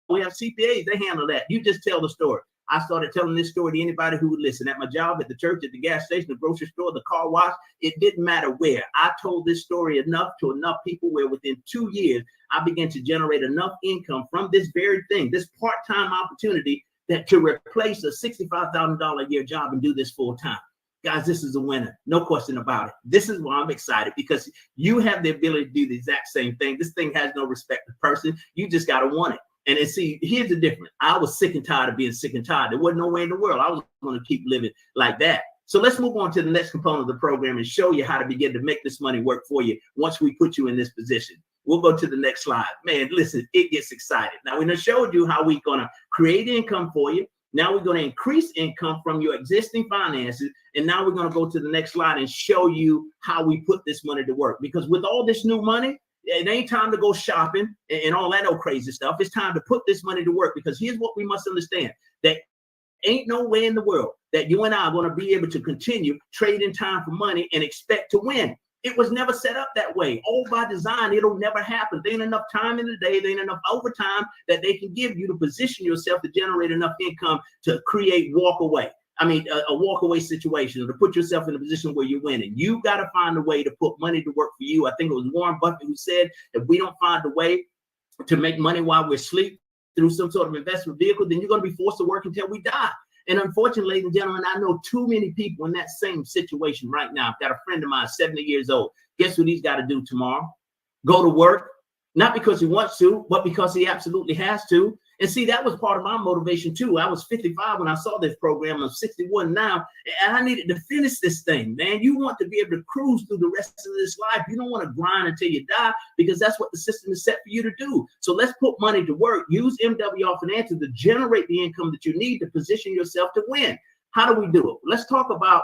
we have CPAs. They handle that. You just tell the story. I started telling this story to anybody who would listen. At my job, at the church, at the gas station, the grocery store, the car wash, it didn't matter where. I told this story enough to enough people where within 2 years, I began to generate enough income from this very thing, this part-time opportunity, that to replace a $65,000 a year job and do this full time. Guys, this is a winner. No question about it. This is why I'm excited, because you have the ability to do the exact same thing. This thing has no respect of person. You just got to want it. And see, here's the difference. I was sick and tired of being sick and tired. There wasn't no way in the world I was going to keep living like that. So let's move on to the next component of the program and show you how to begin to make this money work for you once we put you in this position. We'll go to the next slide. Man, listen, it gets excited. Now, we done showed you how we're going to create income for you. Now we're going to increase income from your existing finances. And now we're going to go to the next slide and show you how we put this money to work. Because with all this new money, it ain't time to go shopping and all that old crazy stuff. It's time to put this money to work, because here's what we must understand. That ain't no way in the world that you and I are going to be able to continue trading time for money and expect to win. It was never set up that way. All by design, it'll never happen. There ain't enough time in the day, there ain't enough overtime that they can give you to position yourself to generate enough income to create a walk-away situation, or to put yourself in a position where you're winning. You got to find a way to put money to work for you. I think it was Warren Buffett who said, if we don't find a way to make money while we're asleep through some sort of investment vehicle, then you're going to be forced to work until we die. And unfortunately, ladies and gentlemen, I know too many people in that same situation right now. I've got a friend of mine, 70 years old. Guess what he's got to do tomorrow? Go to work, not because he wants to, but because he absolutely has to. And see, that was part of my motivation too. I was 55 when I saw this program. I'm 61 now, and I needed to finish this thing, man. You want to be able to cruise through the rest of this life. You don't want to grind until you die, because that's what the system is set for you to do. So let's put money to work. Use MWR Financial to generate the income that you need to position yourself to win. How do we do it? Let's talk about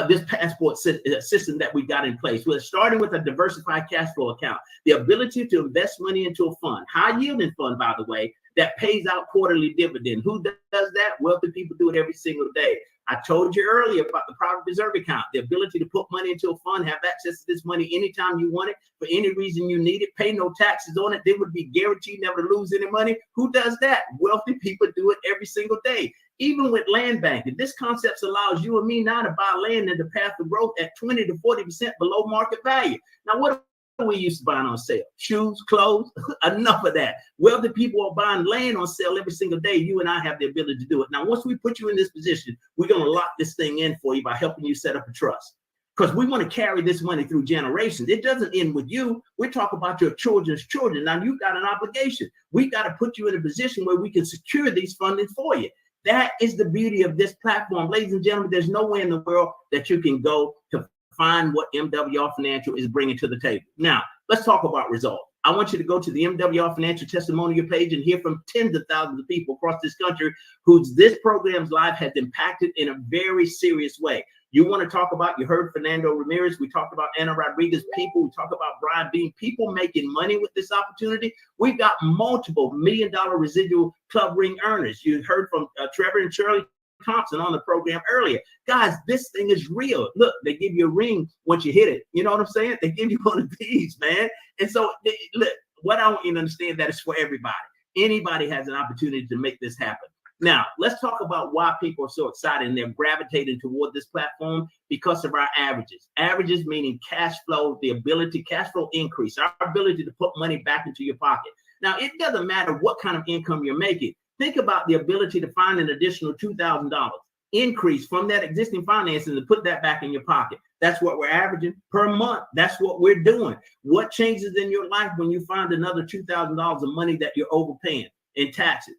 this passport system that we got in place. We're starting with a diversified cash flow account, the ability to invest money into a fund, high yielding fund, by the way, that pays out quarterly dividend. Who does that? Wealthy people do it every single day. I told you earlier about the private reserve account, the ability to put money into a fund, have access to this money anytime you want it, for any reason you need it, pay no taxes on it. They would be guaranteed never to lose any money. Who does that? Wealthy people do it every single day. Even with land banking, this concept allows you and me now to buy land in the path of growth at 20 to 40% below market value. Now, what are we used to buying on sale? Shoes, clothes, enough of that. Wealthy people are buying land on sale every single day. You and I have the ability to do it. Now, once we put you in this position, we're going to lock this thing in for you by helping you set up a trust. Because we want to carry this money through generations. It doesn't end with you. We're talking about your children's children. Now, you've got an obligation. We've got to put you in a position where we can secure these funding for you. That is the beauty of this platform. Ladies and gentlemen, there's nowhere in the world that you can go to find what MWR Financial is bringing to the table. Now, let's talk about results. I want you to go to the MWR Financial Testimonial page and hear from tens of thousands of people across this country whose this program's life has impacted in a very serious way. You want to talk about, you heard Fernando Ramirez, we talked about Anna Rodriguez people, we talked about Brian Bean, people making money with this opportunity. We've got multiple $1 million residual club ring earners. You heard from Trevor and Shirley Thompson on the program earlier. Guys, this thing is real. Look, they give you a ring once you hit it. You know what I'm saying? They give you one of these, man. And so, look, what I want you to understand, that is for everybody. Anybody has an opportunity to make this happen. Now, let's talk about why people are so excited and they're gravitating toward this platform because of our averages. Averages meaning cash flow, the ability, cash flow increase, our ability to put money back into your pocket. Now, it doesn't matter what kind of income you're making. Think about the ability to find an additional $2,000 increase from that existing financing and put that back in your pocket. That's what we're averaging per month. That's what we're doing. What changes in your life when you find another $2,000 of money that you're overpaying in taxes?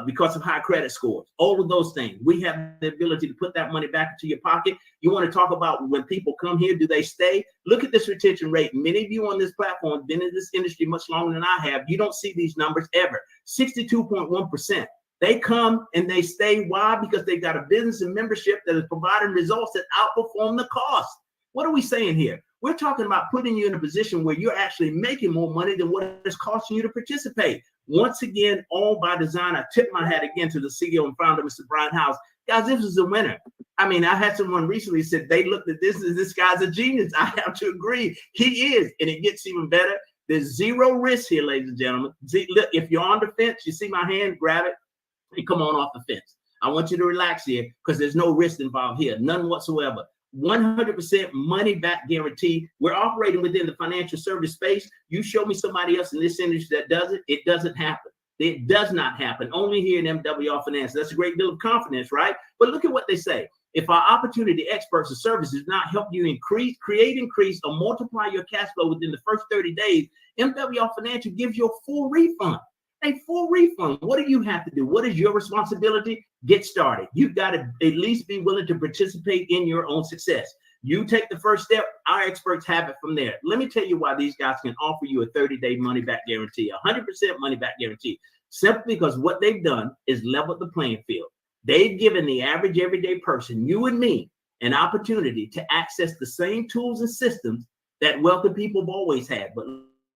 Because of high credit scores, all of those things. We have the ability to put that money back into your pocket. You want to talk about when people come here, do they stay? Look at this retention rate. Many of you on this platform have been in this industry much longer than I have. You don't see these numbers ever. 62.1%. They come and they stay. Why? Because they've got a business and membership that is providing results that outperform the cost. What are we saying here? We're talking about putting you in a position where you're actually making more money than what it's costing you to participate. Once again, all by design. I tip my hat again to the CEO and founder, Mr. Brian House. Guys, this is a winner. I mean, I had someone recently said they looked at this guy's a genius. I have to agree. He is. And it gets even better. There's zero risk here, ladies and gentlemen. Look, if you're on the fence, you see my hand, grab it and come on off the fence. I want you to relax here because there's no risk involved here, none whatsoever. 100% money back guarantee. We're operating within the financial service space. You show me somebody else in this industry that does it, it doesn't happen. It does not happen. Only here in MWR Finance. That's a great deal of confidence, right? But look at what they say. If our opportunity experts or services not help you increase, or multiply your cash flow within the first 30 days, MWR Financial gives you a full refund. A full refund. What do you have to do? What is your responsibility? Get started. You've got to at least be willing to participate in your own success. You take the first step. Our experts have it from there. Let me tell you why these guys can offer you a 30-day money-back guarantee, 100% money-back guarantee, simply because what they've done is leveled the playing field. They've given the average everyday person, you and me, an opportunity to access the same tools and systems that wealthy people have always had. But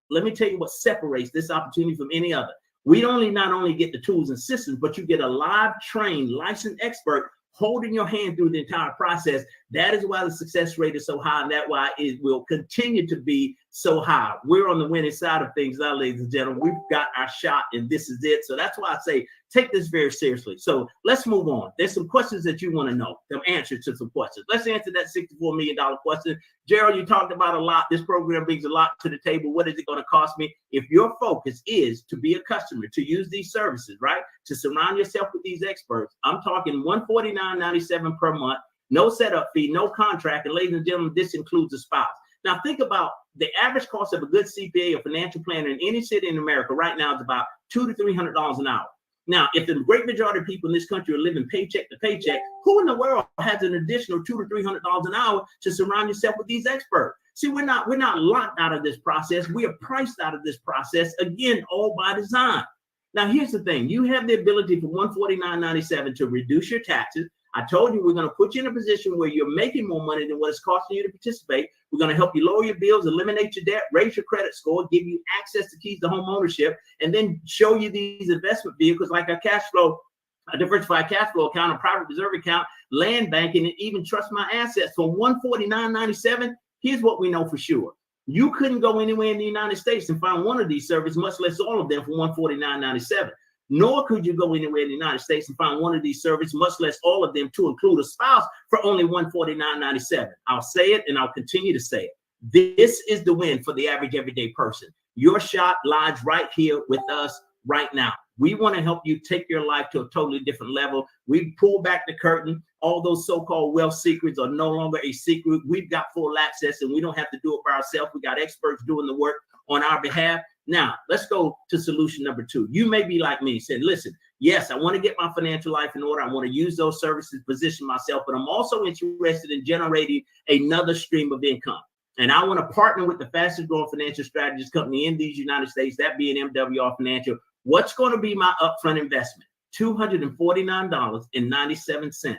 let me tell you what separates this opportunity from any other. We not only get the tools and systems, but you get a live, trained, licensed expert holding your hand through the entire process. That is why the success rate is so high, and that's why it will continue to be so high. We're on the winning side of things now, ladies and gentlemen. We've got our shot, and this is it. So that's why I say take this very seriously. So let's move on. There's some questions that you want to know, some answers to some questions. Let's answer that $64 million question. Gerald, you talked about a lot. This program brings a lot to the table. What is it going to cost me? If your focus is to be a customer, to use these services, right, to surround yourself with these experts, I'm talking $149.97 per month, no setup fee, no contract. And ladies and gentlemen, this includes a spouse. Now think about the average cost of a good CPA or financial planner in any city in America right now is about $200 to $300 an hour. Now, if the great majority of people in this country are living paycheck to paycheck, who in the world has an additional $200 to $300 an hour to surround yourself with these experts? See, we're not locked out of this process. We are priced out of this process, again, all by design. Now, here's the thing. You have the ability for $149.97 to reduce your taxes. I told you we're going to put you in a position where you're making more money than what it's costing you to participate. We're going to help you lower your bills, eliminate your debt, raise your credit score, give you access to keys to home ownership, and then show you these investment vehicles like a cash flow, a diversified cash flow account, a private reserve account, land banking, and even trust my assets for $149.97. Here's what we know for sure. You couldn't go anywhere in the United States and find one of these services, much less all of them, for $149.97. nor could you go anywhere in the United States and find one of these services, much less all of them, to include a spouse, for only $149.97. I'll say it and I'll continue to say it. This is the win for the average everyday person. Your shot lies right here with us right now. We want to help you take your life to a totally different level. We pull back the curtain. All those so-called wealth secrets are no longer a secret. We've got full access and we don't have to do it by ourselves. We got experts doing the work on our behalf. Now, let's go to solution number 2. You may be like me, said, listen, yes, I want to get my financial life in order. I want to use those services, position myself, but I'm also interested in generating another stream of income. And I want to partner with the fastest growing financial strategist company in these United States, that being MWR Financial. What's going to be my upfront investment? $249.97.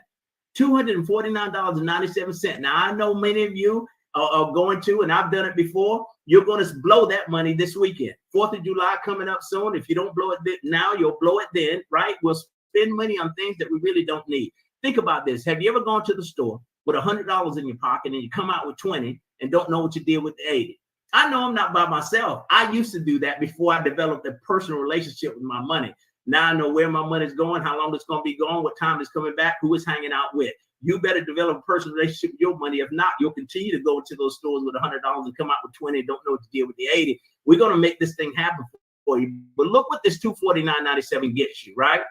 $249.97. Now, I know many of you are going to, and I've done it before, you're going to blow that money this weekend. 4th of July coming up soon. If you don't blow it now, you'll blow it then, right? We'll spend money on things that we really don't need. Think about this. Have you ever gone to the store with $100 in your pocket and you come out with 20 and don't know what you did with the 80? I know I'm not by myself. I used to do that before I developed a personal relationship with my money. Now I know where my money's going, how long it's going to be gone, what time it's coming back, who it's hanging out with. You better develop a personal relationship with your money. If not, you'll continue to go into those stores with $100 and come out with 20 and don't know what to deal with the 80. We're going to make this thing happen for you. But look what this $249.97 gets you, right?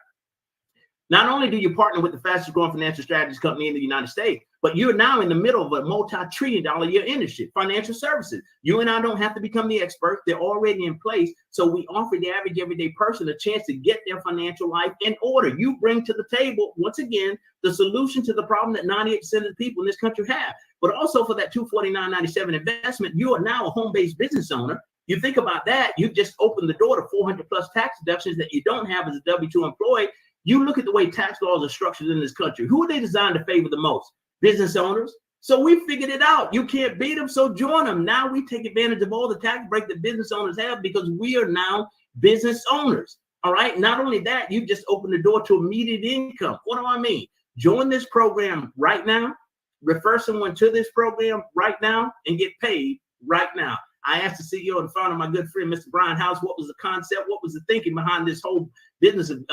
Not only do you partner with the fastest growing financial strategist company in the United States, but you're now in the middle of a multi-trillion-dollar-a-year industry, financial services. You and I don't have to become the experts. They're already in place. So we offer the average everyday person a chance to get their financial life in order. You bring to the table, once again, the solution to the problem that 98% of the people in this country have. But also for that $249.97 investment, you are now a home-based business owner. You think about that, you've just opened the door to 400 plus tax deductions that you don't have as a W-2 employee. You look at the way tax laws are structured in this country. Who are they designed to favor the most? Business owners. So we figured it out. You can't beat them, so join them. Now we take advantage of all the tax break that business owners have because we are now business owners. All right. Not only that, you just opened the door to immediate income. What do I mean? Join this program right now. Refer someone to this program right now and get paid right now. I asked the CEO and founder, my good friend, Mr. Brian House, what was the concept? What was the thinking behind this whole business of,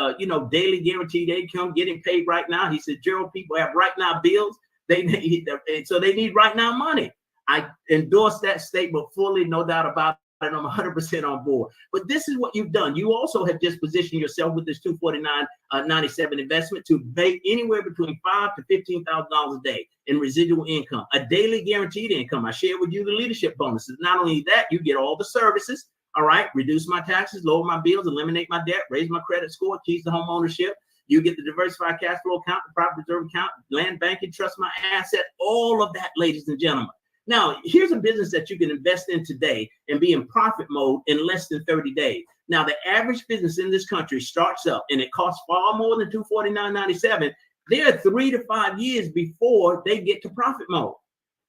daily guaranteed income, getting paid right now? He said, Gerald, people have right now bills. So they need right now money. I endorse that statement fully, no doubt about it. I'm 100% on board. But this is what you've done. You also have just positioned yourself with this $249.97 investment to make anywhere between $5,000 to $15,000 a day in residual income, a daily guaranteed income. I shared with you the leadership bonuses. Not only that, you get all the services. All right, reduce my taxes, lower my bills, eliminate my debt, raise my credit score, keys to home ownership. You get the diversified cash flow account, the property reserve account, land banking, trust my asset, all of that, ladies and gentlemen. Now, here's a business that you can invest in today and be in profit mode in less than 30 days. Now, the average business in this country starts up and it costs far more than $249.97. They're 3 to 5 years before they get to profit mode.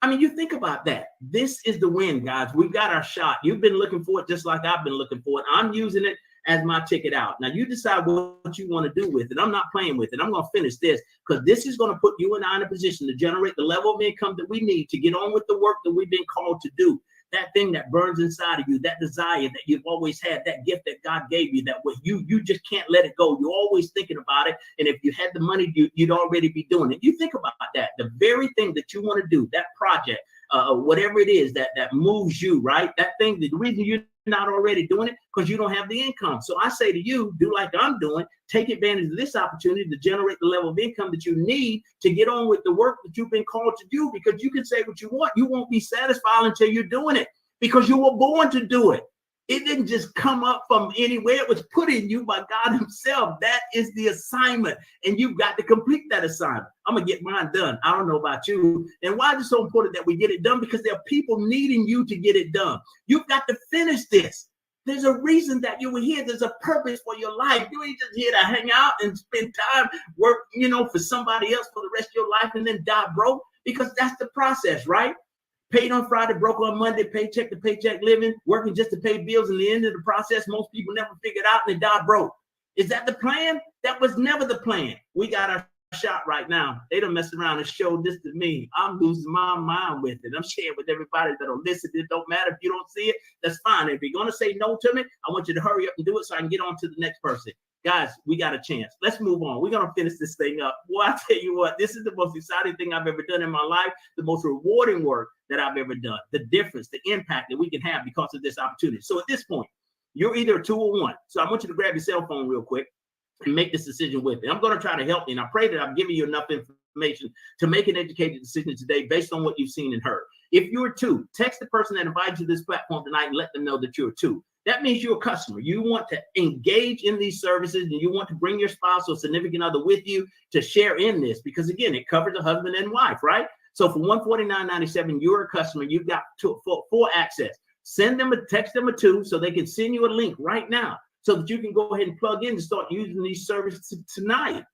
I mean, you think about that. This is the win, guys. We've got our shot. You've been looking for it just like I've been looking for it. I'm using it as my ticket out. Now, you decide what you want to do with it. I'm not playing with it. I'm going to finish this because this is going to put you and I in a position to generate the level of income that we need to get on with the work that we've been called to do. That thing that burns inside of you, that desire that you've always had, that gift that God gave you, that you just can't let it go. You're always thinking about it. And if you had the money, you'd already be doing it. You think about that. The very thing that you want to do, that project, whatever it is that moves you, right? That thing, the reason you're not already doing it because you don't have the income. So I say to you, do like I'm doing, take advantage of this opportunity to generate the level of income that you need to get on with the work that you've been called to do, because you can say what you want. You won't be satisfied until you're doing it because you were born to do it. It didn't just come up from anywhere. It was put in you by God himself. That is the assignment. And you've got to complete that assignment. I'm going to get mine done. I don't know about you. And why is it so important that we get it done? Because there are people needing you to get it done. You've got to finish this. There's a reason that you were here. There's a purpose for your life. You ain't just here to hang out and spend time, work, for somebody else for the rest of your life and then die broke, because that's the process, right? Paid on Friday, broke on Monday, paycheck to paycheck living, working just to pay bills. In the end of the process, most people never figured out and they die broke. Is that the plan? That was never the plan. We got our shot right now. They don't mess around and show this to me. I'm losing my mind with it. I'm sharing with everybody that'll listen. It don't matter if you don't see it. That's fine. If you're going to say no to me, I want you to hurry up and do it so I can get on to the next person. Guys, we got a chance. Let's move on. We're going to finish this thing up. Well, I tell you what, this is the most exciting thing I've ever done in my life, the most rewarding work that I've ever done, the difference, the impact that we can have because of this opportunity. So at this point, you're either a 2 or 1. So I want you to grab your cell phone real quick and make this decision with it. I'm going to try to help you, and I pray that I've given you enough information to make an educated decision today based on what you've seen and heard. If you're a 2, text the person that invited you to this platform tonight and let them know that you're a 2. That means you're a customer. You want to engage in these services, and you want to bring your spouse or significant other with you to share in this, because again, it covers the husband and wife, right? So for $149.97, you're a customer. You've got full access. Text them a 2 so they can send you a link right now so that you can go ahead and plug in and start using these services tonight.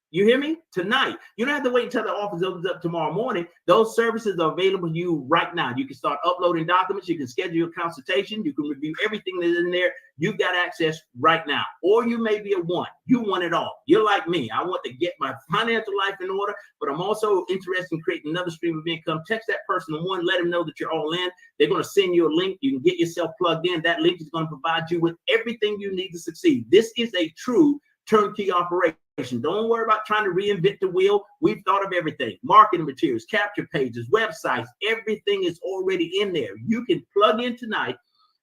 You hear me? Tonight. You don't have to wait until the office opens up tomorrow morning. Those services are available to you right now. You can start uploading documents. You can schedule your consultation. You can review everything that's in there. You've got access right now. Or you may be a 1. You want it all. You're like me. I want to get my financial life in order, but I'm also interested in creating another stream of income. Text that person a 1. Let them know that you're all in. They're going to send you a link. You can get yourself plugged in. That link is going to provide you with everything you need to succeed. This is a true turnkey operation. Don't worry about trying to reinvent the wheel. We've thought of everything. Marketing materials, capture pages, websites, everything is already in there. You can plug in tonight,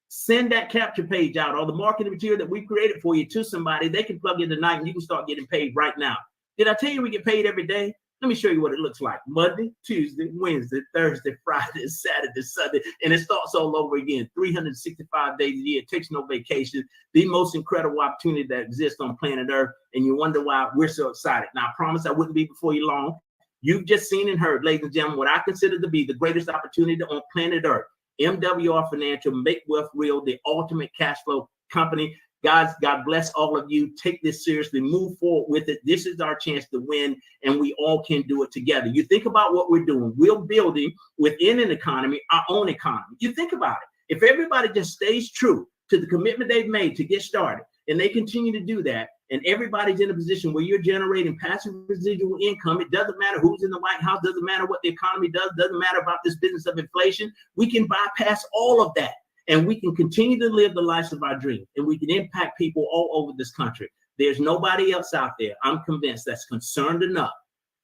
send that capture page out, or the marketing material that we created for you to somebody. They can plug in tonight and you can start getting paid right now. Did I tell you we get paid every day? Let me show you what it looks like. Monday, Tuesday, Wednesday, Thursday, Friday, Saturday, Sunday, and it starts all over again. 365 days a year. It takes no vacation. The most incredible opportunity that exists on planet Earth, and you wonder why we're so excited. Now, I promise I wouldn't be before you long. You've just seen and heard, ladies and gentlemen, what I consider to be the greatest opportunity on planet Earth. MWR Financial, Make Wealth Real, the ultimate cash flow company. Guys, God bless all of you. Take this seriously. Move forward with it. This is our chance to win, and we all can do it together. You think about what we're doing. We're building within an economy, our own economy. You think about it. If everybody just stays true to the commitment they've made to get started, and they continue to do that, and everybody's in a position where you're generating passive residual income, it doesn't matter who's in the White House, doesn't matter what the economy does, doesn't matter about this business of inflation. We can bypass all of that. And we can continue to live the lives of our dreams, and we can impact people all over this country. There's nobody else out there, I'm convinced, that's concerned enough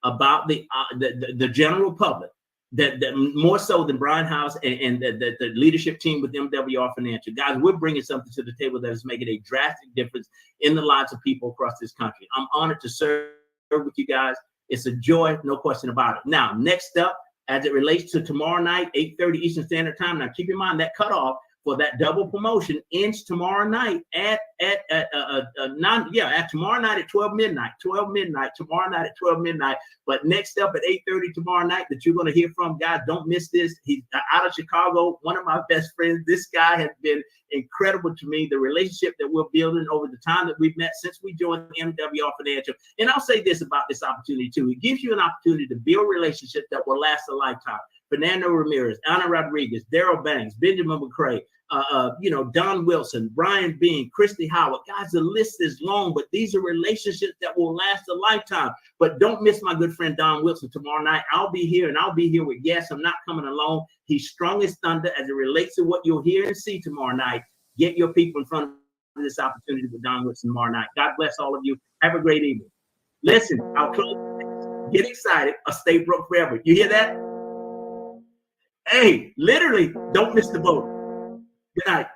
about the general public, that more so than Brian House and the leadership team with MWR Financial. Guys, we're bringing something to the table that is making a drastic difference in the lives of people across this country. I'm honored to serve with you guys. It's a joy, no question about it. Now, next up, as it relates to tomorrow night, 8:30 Eastern Standard Time. Now, keep in mind that cutoff for that double promotion ends tomorrow night at tomorrow night at 12 midnight. Tomorrow night at 12 midnight. But next up at 8:30 tomorrow night that you're going to hear from, guys, don't miss this. He's out of Chicago, one of my best friends. This guy has been incredible to me. The relationship that we're building over the time that we've met since we joined MWR Financial. And I'll say this about this opportunity too. It gives you an opportunity to build relationships that will last a lifetime. Fernando Ramirez, Ana Rodriguez, Daryl Banks, Benjamin McCray, Don Wilson, Brian Bean, Christy Howard. Guys, the list is long, but these are relationships that will last a lifetime. But don't miss my good friend Don Wilson tomorrow night. I'll be here, and I'll be here with guests. I'm not coming alone. He's strong as thunder as it relates to what you'll hear and see tomorrow night. Get your people in front of this opportunity with Don Wilson tomorrow night. God bless all of you. Have a great evening. Listen, I'll close. Get excited or stay broke forever. You hear that? Hey, literally, don't miss the boat. Good night.